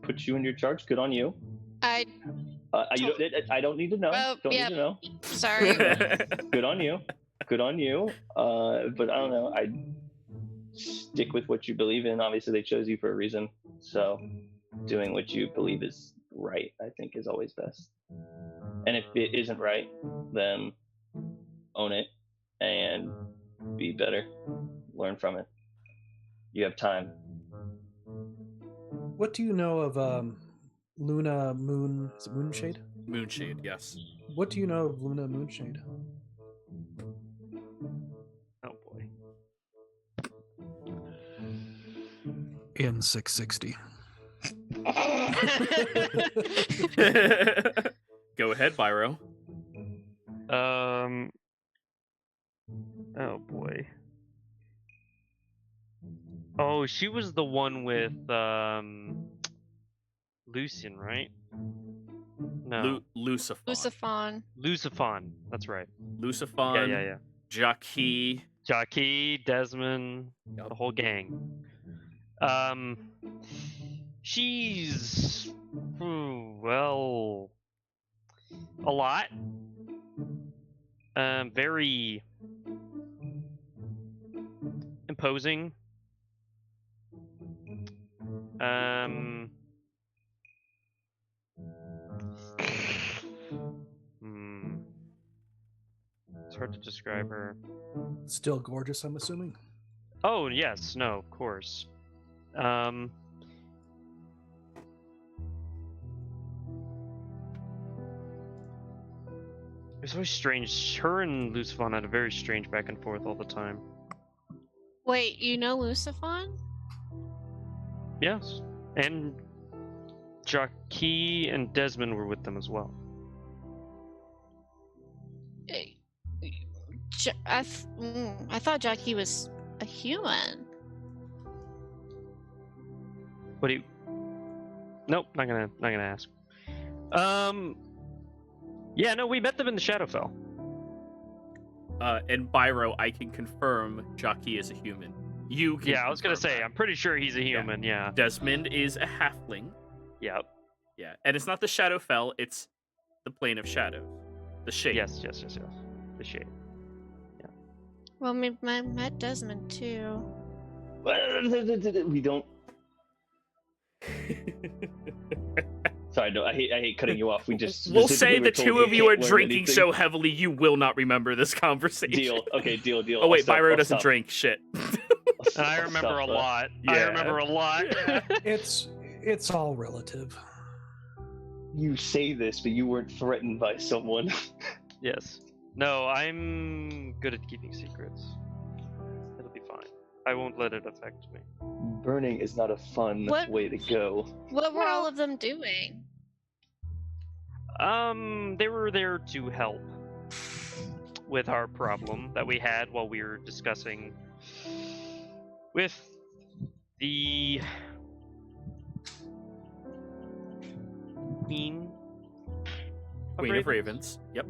put you in your charge. Good on you. I don't need to know. Need to know. Sorry. Good on you. Good on you. But I don't know. I stick with what you believe in. Obviously, they chose you for a reason. So doing what you believe is right, I think, is always best. And if it isn't right, then own it and be better. Learn from it. You have time. What do you know of Luna Moon? Is it Moonshade? Moonshade, yes. What do you know of Luna Moonshade? In 660. Go ahead, Byro. Oh boy. Oh, she was the one with Lucian, right? No. Lucifer. Lucifer. Luciphon. That's right. Lucifon. Yeah. Jackie. Jackie, Desmond, Yep. the whole gang. She's well, a lot. Very imposing. It's hard to describe her. Still gorgeous, I'm assuming. Oh yes, no, of course. It's always strange. Her and Lucifon had a very strange back and forth all the time. Wait, you know Lucifer? Yes, and Jackie and Desmond were with them as well. I thought Jackie was a human. But he, nope, not gonna ask. Yeah, no, we met them in the Shadowfell. And Byro, I can confirm Jackie is a human. You can. Yeah, I was gonna confirm say, that. I'm pretty sure he's a human. Yeah. Desmond is a halfling. Yep. Yeah, and it's not the Shadowfell; it's the Plane of Shadows, the Shade. Yes. The Shade. Well, we met Desmond too. We don't. Sorry, no, I hate cutting you off. We just. We'll say specifically the were told two we of you can't are learn drinking anything. so heavily you will not remember this conversation. Deal. Okay, deal. Oh wait, Byro I'll doesn't stop. drink. Shit. And I remember a lot. I Yeah. remember a lot. It's all relative. You say this, but you weren't threatened by someone. Yes. No, I'm good at keeping secrets. It'll be fine. I won't let it affect me. Burning is not a fun What? way to go. What were all of them doing? They were there to help with our problem that we had while we were discussing with the Queen Queen of Ravens. Yep.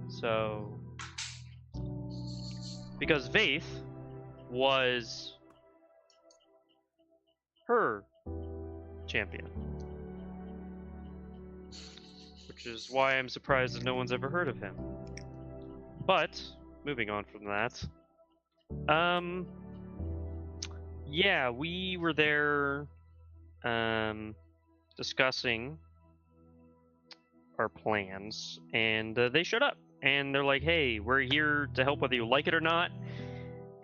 So, because Vaith was her champion. Which is why I'm surprised that no one's ever heard of him. But, moving on from that, yeah, we were there, discussing our plans, and they showed up, and they're like, hey, we're here to help whether you like it or not,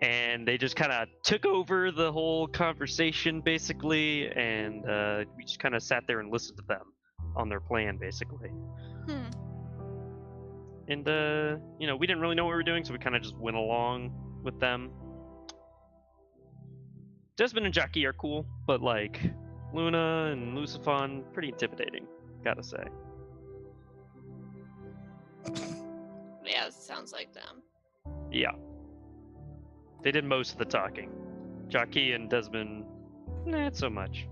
and they just kind of took over the whole conversation, basically, and we just kind of sat there and listened to them on their plan, basically. And, you know, we didn't really know what we were doing, so we kind of just went along with them. Desmond and Jackie are cool, but, like, Luna and Lucifon, pretty intimidating, gotta say. Yeah, it sounds like them. Yeah. They did most of the talking. Jackie and Desmond, not so much.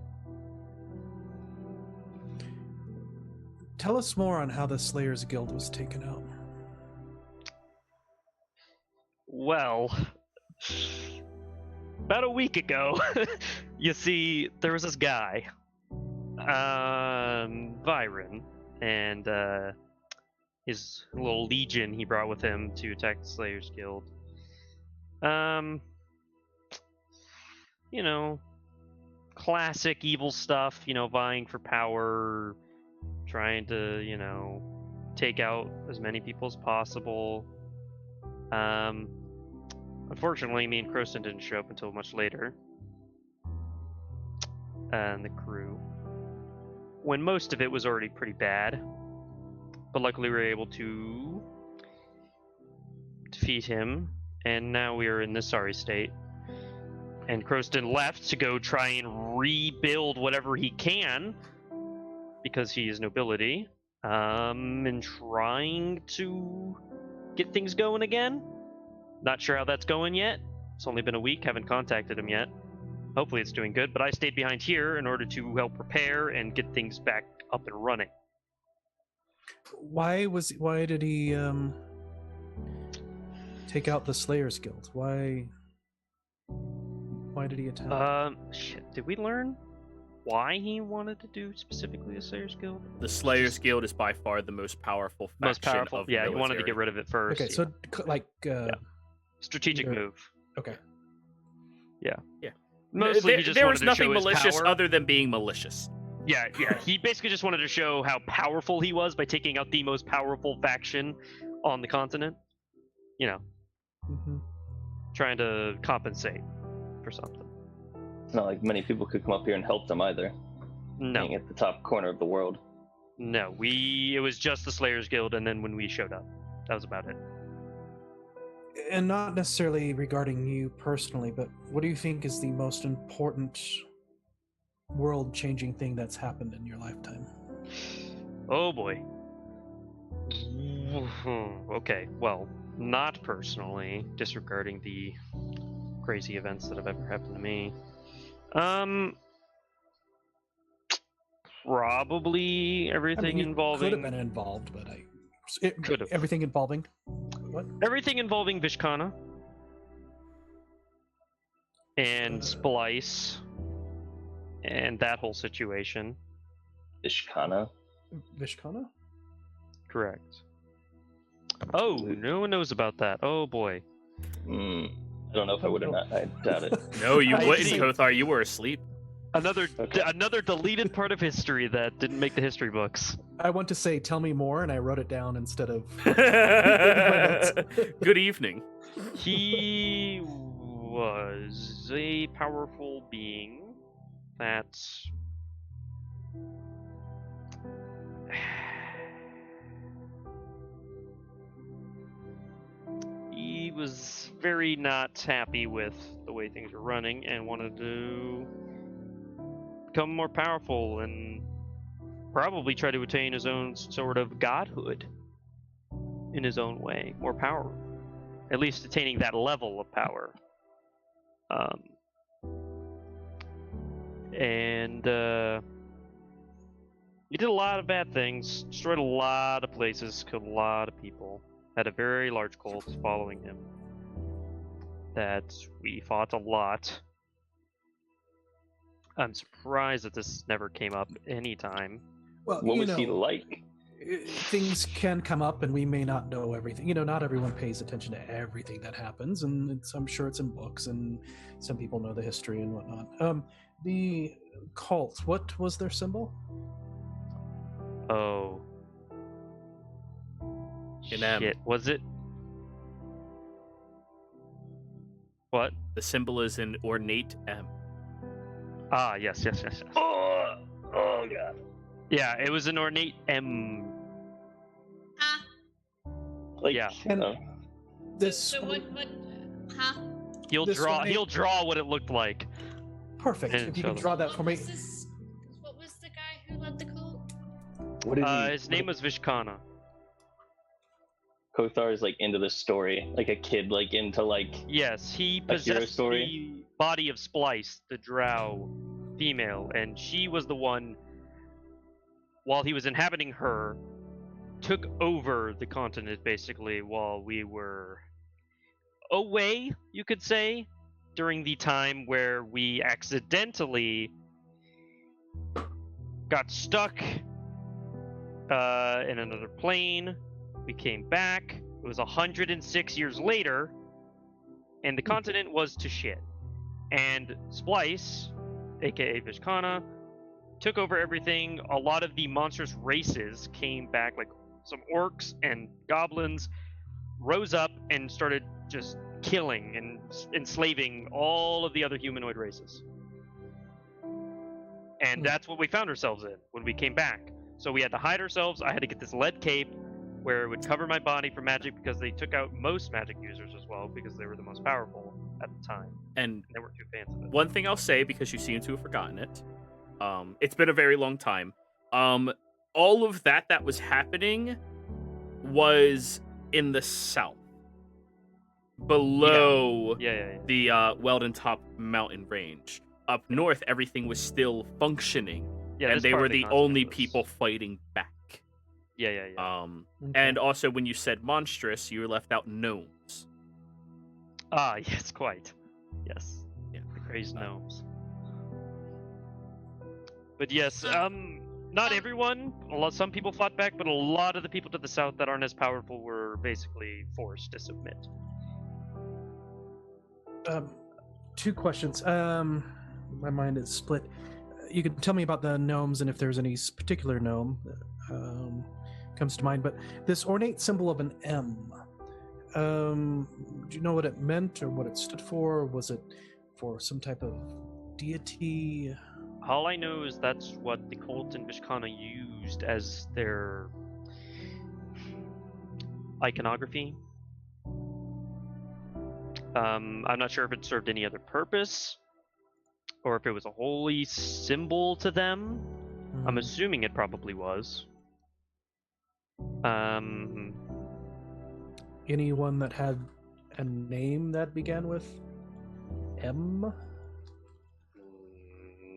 Tell us more on how the Slayers Guild was taken out. Well, about a week ago, you see, there was this guy, Byron, and his little legion he brought with him to attack the Slayers Guild. You know, classic evil stuff, you know, vying for power, trying to, you know, take out as many people as possible. Unfortunately, me and Croston didn't show up until much later. And the crew. When most of it was already pretty bad. But luckily we were able to defeat him, and now we are in this sorry state. And Croston left to go try and rebuild whatever he can, because he is nobility, and trying to get things going again. Not sure how that's going yet. It's only been a week, haven't contacted him yet. Hopefully it's doing good, but I stayed behind here in order to help prepare and get things back up and running. Why did he take out the Slayers Guild? Why did he attack? Shit, did we learn why he wanted to do specifically the Slayers Guild? The Slayers Guild is by far the most powerful faction Most powerful. of Yeah, he military. wanted to get rid of it first. Okay, so like strategic either- move. okay. Mostly he just there wanted was to nothing show his malicious power. other than being malicious. Yeah. He basically just wanted to show how powerful he was by taking out the most powerful faction on the continent. You know, Mhm. trying to compensate for something. It's not like many people could come up here and help them either. No, Being at the top corner of the world. no. It was just the Slayers Guild, and then when we showed up, that was about it. And not necessarily regarding you personally, but what do you think is the most important world-changing thing that's happened in your lifetime? Oh boy. Okay, well, not personally, disregarding the crazy events that have ever happened to me. Probably everything involving could have been involved, but Could've. everything involving what? everything involving Vishkana and Splice and that whole situation. Ishkana. Vishkana? Correct. Oh, no one knows about that. Oh boy. I don't know if I would have not. I doubt it. No, you I wouldn't, see. Kothar. You were asleep. Another Okay. another deleted part of history that didn't make the history books. I want to say, tell me more, and I wrote it down instead of. Good evening. He was a powerful being that he was very not happy with the way things were running and wanted to become more powerful and probably try to attain his own sort of godhood in his own way, more power, at least attaining that level of power. He did a lot of bad things, destroyed a lot of places, killed a lot of people, had a very large cult following him that we fought a lot. I'm surprised that this never came up anytime. Well, What you was know, he like? things can come up, and we may not know everything. You know, not everyone pays attention to everything that happens, and I'm sure it's in books, and some people know the history and whatnot. The cult, what was their symbol? Oh. An M. Shit, was it? What? The symbol is an ornate M. Ah, yes. Oh god. Yeah, it was an ornate M. Huh? Like, Yeah. And- This So what, huh? He'll This draw. ornate- He'll draw what it looked like. perfect. And If you can so- draw that for me. What was the guy who led the cult? what did he? His name was Vishkana. Kothar is like into the story, like a kid, like into like. Yes, he A hero possessed story? the body of Splice, the drow female, and she was the one, while he was inhabiting her, took over the continent basically while we were away, you could say, during the time where we accidentally got stuck in another plane. We came back. It was 106 years later, and the continent was to shit. And Splice, aka Vishkana, took over everything. A lot of the monstrous races came back, like some orcs and goblins, rose up and started just killing and enslaving all of the other humanoid races. And that's what we found ourselves in when we came back. So we had to hide ourselves. I had to get this lead cape, where it would cover my body from magic because they took out most magic users as well because they were the most powerful at the time. And They weren't too fans of it. one thing I'll say, because you seem to have forgotten it, it's been a very long time. All of that was happening was in the south, below Yeah. the Weldon Top mountain range. Up north, everything was still functioning, Yeah, and this they part were of the the only continent was- people fighting back. Yeah. And also, when you said monstrous, you left out gnomes. Ah, yes, quite. Yes. Yeah. The crazed gnomes. But yes, not everyone. Some people fought back, but a lot of the people to the south that aren't as powerful were basically forced to submit. Two questions. My mind is split. You can tell me about the gnomes and if there's any particular gnome that comes to mind. But this ornate symbol of an M. Do you know what it meant or what it stood for? Was it for some type of deity? All I know is that's what the cult in Vishkana used as their iconography. I'm not sure if it served any other purpose or if it was a holy symbol to them. I'm assuming it probably was. Anyone that had a name that began with M?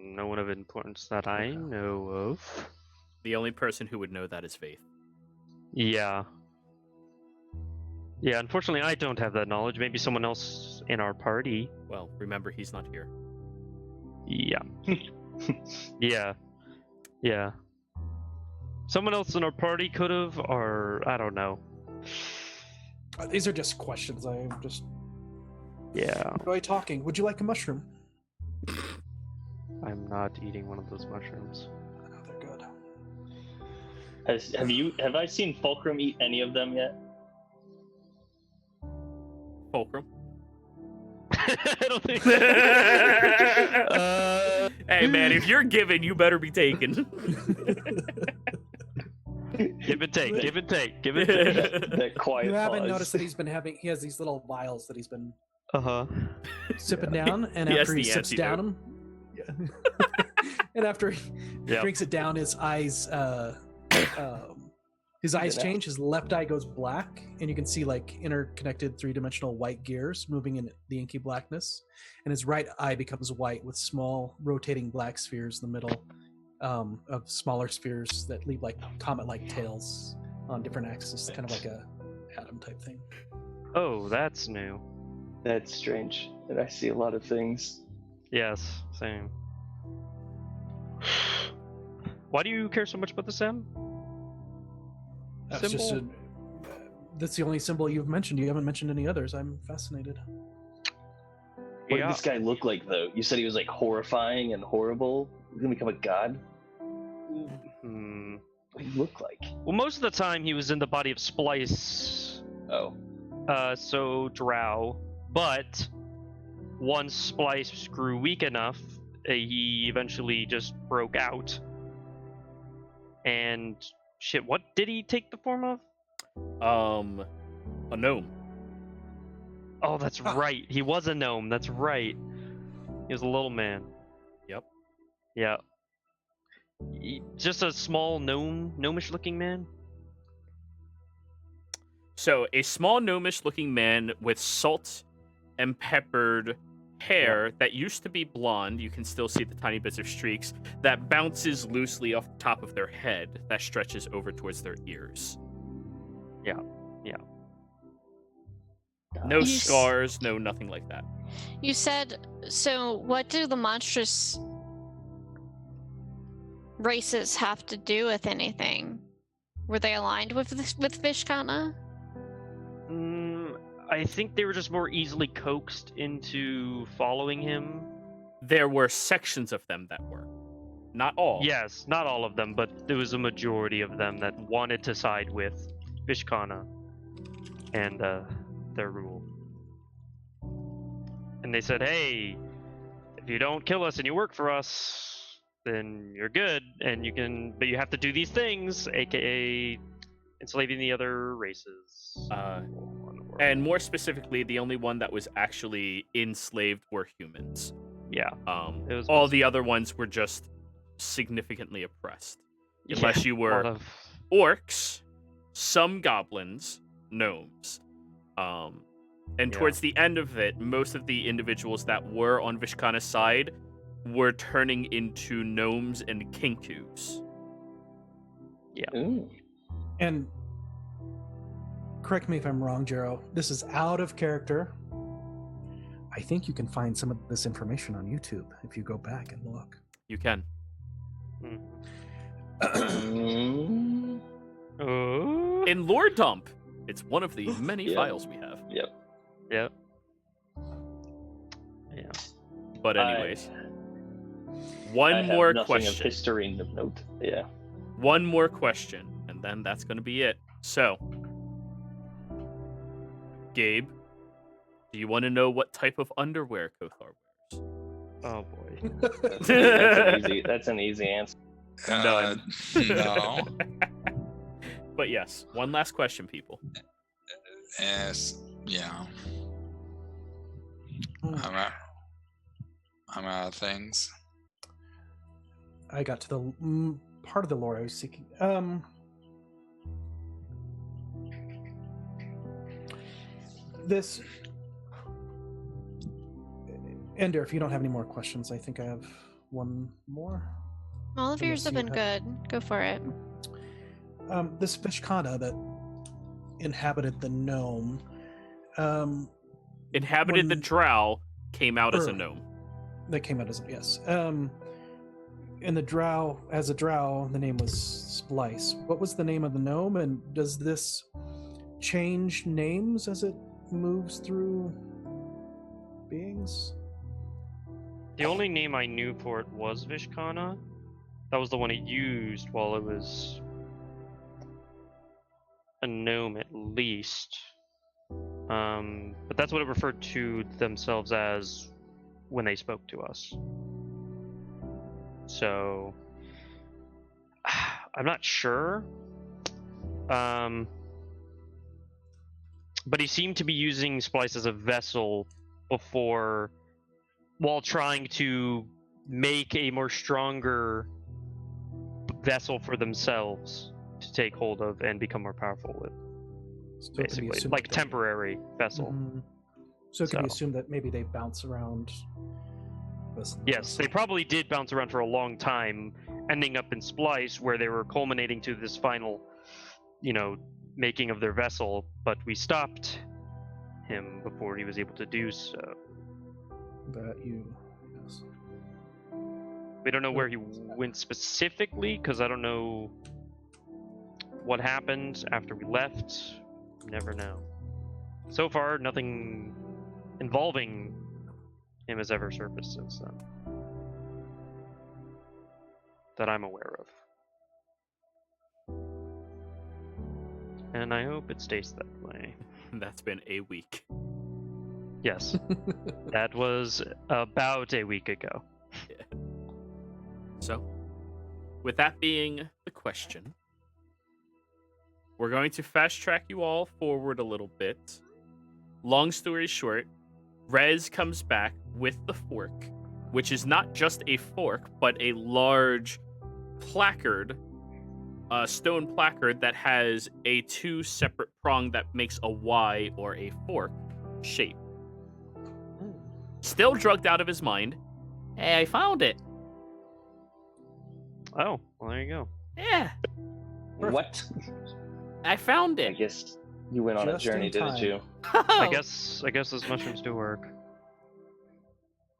No one of importance that I know of. The only person who would know that is Faith. Yeah. Yeah, unfortunately I don't have that knowledge. Maybe someone else in our party. Well, remember, he's not here. Yeah. Yeah. Someone else in our party could have, or I don't know. These are just questions. I'm just Yeah. enjoy talking. Would you like a mushroom? I'm not eating one of those mushrooms. Oh, they're good. Have I seen Fulcrum eat any of them yet? Fulcrum. I don't think. Hey, man, if you're given, you better be taken. Give and take. Give and take. Give and take. That quiet You haven't pause. noticed that he has these little vials that he's been Uh huh. sipping down, and He has after he the sips down them, and after he Yep. drinks it down, his eyes change. His left eye goes black, and you can see like interconnected three-dimensional white gears moving in the inky blackness. And his right eye becomes white with small rotating black spheres in the middle of smaller spheres that leave like comet-like tails on different axes, kind of like a atom type thing. Oh, that's new. That's strange. And I see a lot of things. Yes, same. Why do you care so much about the Sam? That's just that's the only symbol you've mentioned. You haven't mentioned any others. I'm fascinated. What did this guy look like, though? You said he was like horrifying and horrible. He's gonna become a god. Hmm. What did he look like? Well, most of the time he was in the body of Splice, Oh, so Drow. But once Splice grew weak enough, he eventually just broke out. And shit, what did he take the form of? A gnome. Oh, that's right. He was a gnome. That's right. He was a little man. Yep. Yeah. Just a small gnomish-looking man. So, a small gnomish-looking man with salt and peppered hair that used to be blonde. You can still see the tiny bits of streaks that bounces loosely off the top of their head that stretches over towards their ears. Yeah. No You s- scars, no nothing like that. You said, so what do the monstrous races have to do with anything? Were they aligned with Vishkana? I think they were just more easily coaxed into following him. There were sections of them that were. Not all. Yes, not all of them, but there was a majority of them that wanted to side with Vishkana and their rule. And they said, hey, if you don't kill us and you work for us, then you're good, and you can, but you have to do these things, aka enslaving the other races. And more specifically, the only one that was actually enslaved were humans. Yeah. It was All the other ones were just significantly oppressed. Unless yeah, you a were lot of- orcs, some goblins, gnomes. And towards the end of it, most of the individuals that were on Vishkana's side were turning into gnomes and kinkus. Ooh. And correct me if I'm wrong, Jero. This is out of character. I think you can find some of this information on YouTube if you go back and look. You can. Mm. Oh. In Lore Dump, it's one of the many Yep. files we have. Yep. Yep. Yeah. But anyways, I one have more nothing question. of history to note. Yeah. One more question, and then that's going to be it. So, Gabe, do you want to know what type of underwear Kothar wears? Oh boy. That's an easy answer. None. No. But yes, one last question, people. Yes. Yeah. I'm out of things. I got to the part of the lore I was seeking. This Ender, if you don't have any more questions, I think I have one more. All of yours have Unless been you good. Go for it. This Vishkana that inhabited the gnome. Inhabited the When- drow, came out as a Or- gnome. That came out as yes. In the drow, as a drow, the name was Splice. What was the name of the gnome, and does this change names as it moves through beings? The only name I knew for it was Vishkana. That was the one it used while it was a gnome, at least. But that's what it referred to themselves as when they spoke to us. So I'm not sure. But he seemed to be using Splice as a vessel before, while trying to make a more stronger vessel for themselves to take hold of and become more powerful with. So it could be Basically, assumed like that they- temporary vessel. Mhm. So it could be So- assumed that maybe they bounce around. Yes, they probably did bounce around for a long time, ending up in Splice, where they were culminating to this final, making of their vessel. But we stopped him before he was able to do so. That you. Yes. We don't know where he went specifically, because I don't know what happened after we left. Never know. So far, nothing involving him has ever surfaced since then. That I'm aware of. And I hope it stays that way. That's been a week. Yes, that was about a week ago. So, with that being the question, we're going to fast track you all forward a little bit. Long story short, Rez comes back with the fork, which is not just a fork, but a large placard, a stone placard that has a two separate prong that makes a Y or a fork shape. Still drugged out of his mind. Hey, I found it. Oh, well, there you go. Yeah, What? I found I it. guess you went on a Just journey, in didn't time. you? I guess those mushrooms do work.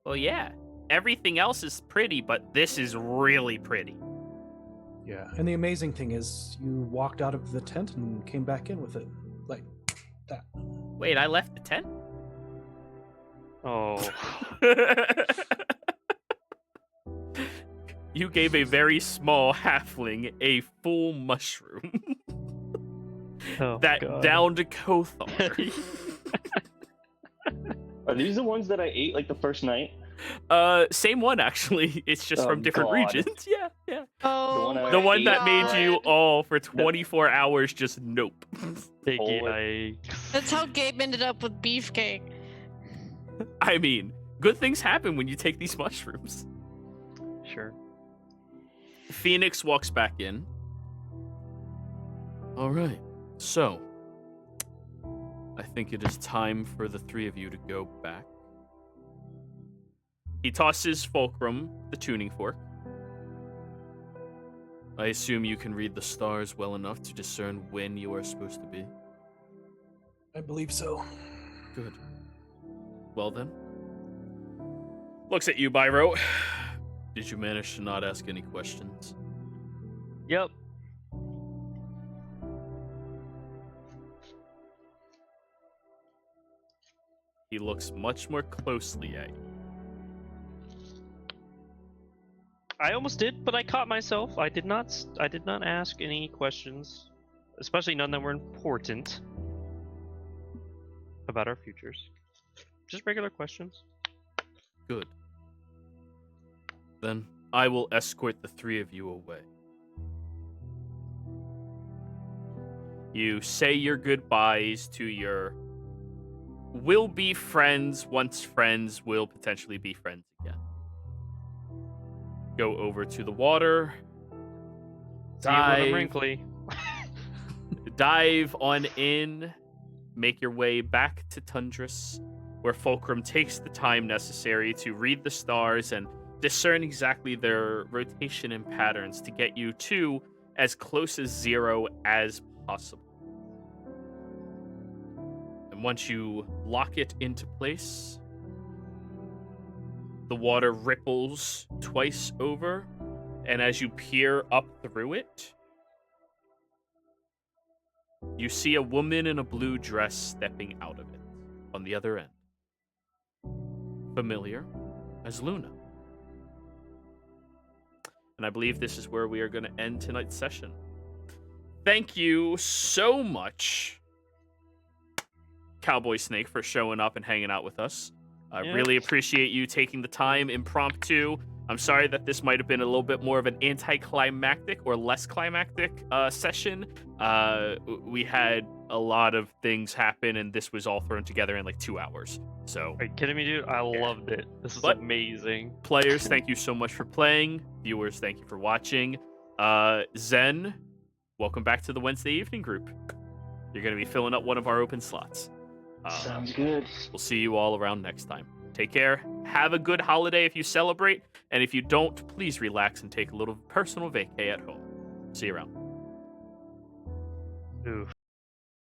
Well, yeah. Everything else is pretty, but this is really pretty. Yeah, and the amazing thing is, you walked out of the tent and came back in with it, like that. Wait, I left the tent? Oh, You gave a very small halfling a full mushroom oh that God. downed Kothar. Are these the ones that I ate like the first night? Same one actually. It's just Oh, from different God. regions. Yeah, yeah. Oh, I my The one that made you God. all for 24 hours just nope. Big Forward. yikes. That's how Gabe ended up with beefcake. I mean, good things happen when you take these mushrooms. Sure. Phoenix walks back in. All right, so I think it is time for the three of you to go back. He tosses Fulcrum the tuning fork. I assume you can read the stars well enough to discern when you are supposed to be. I believe so. Good. Well then. Looks at you, Byro. Did you manage to not ask any questions? Yep. He looks much more closely at you. I almost did, but I caught myself. I did not ask any questions, especially none that were important about our futures. Just regular questions. Good. Then I will escort the three of you away. You say your goodbyes to your will-be friends once friends will potentially be friends again. Go over to the water. See you when I'm Dive. wrinkly. Dive on in. Make your way back to Tundris, where Fulcrum takes the time necessary to read the stars and discern exactly their rotation and patterns to get you to as close as 0 as possible. And once you lock it into place, the water ripples twice over, and as you peer up through it, you see a woman in a blue dress stepping out of it on the other end. Familiar as Luna. And I believe this is where we are going to end tonight's session. Thank you so much, Cowboy Snake, for showing up and hanging out with us. I really appreciate you taking the time impromptu. I'm sorry that this might have been a little bit more of an anticlimactic or less climactic session. We had a lot of things happen, and this was all thrown together in like 2 hours. So, Are you kidding me, dude? I loved it. This is But- amazing. players, thank you so much for playing. Viewers, thank you for watching. Zen, welcome back to the Wednesday evening group. You're going to be filling up one of our open slots. Sounds good. We'll see you all around next time. Take care. Have a good holiday if you celebrate. And if you don't, please relax and take a little personal vacay at home. See you around. Ooh.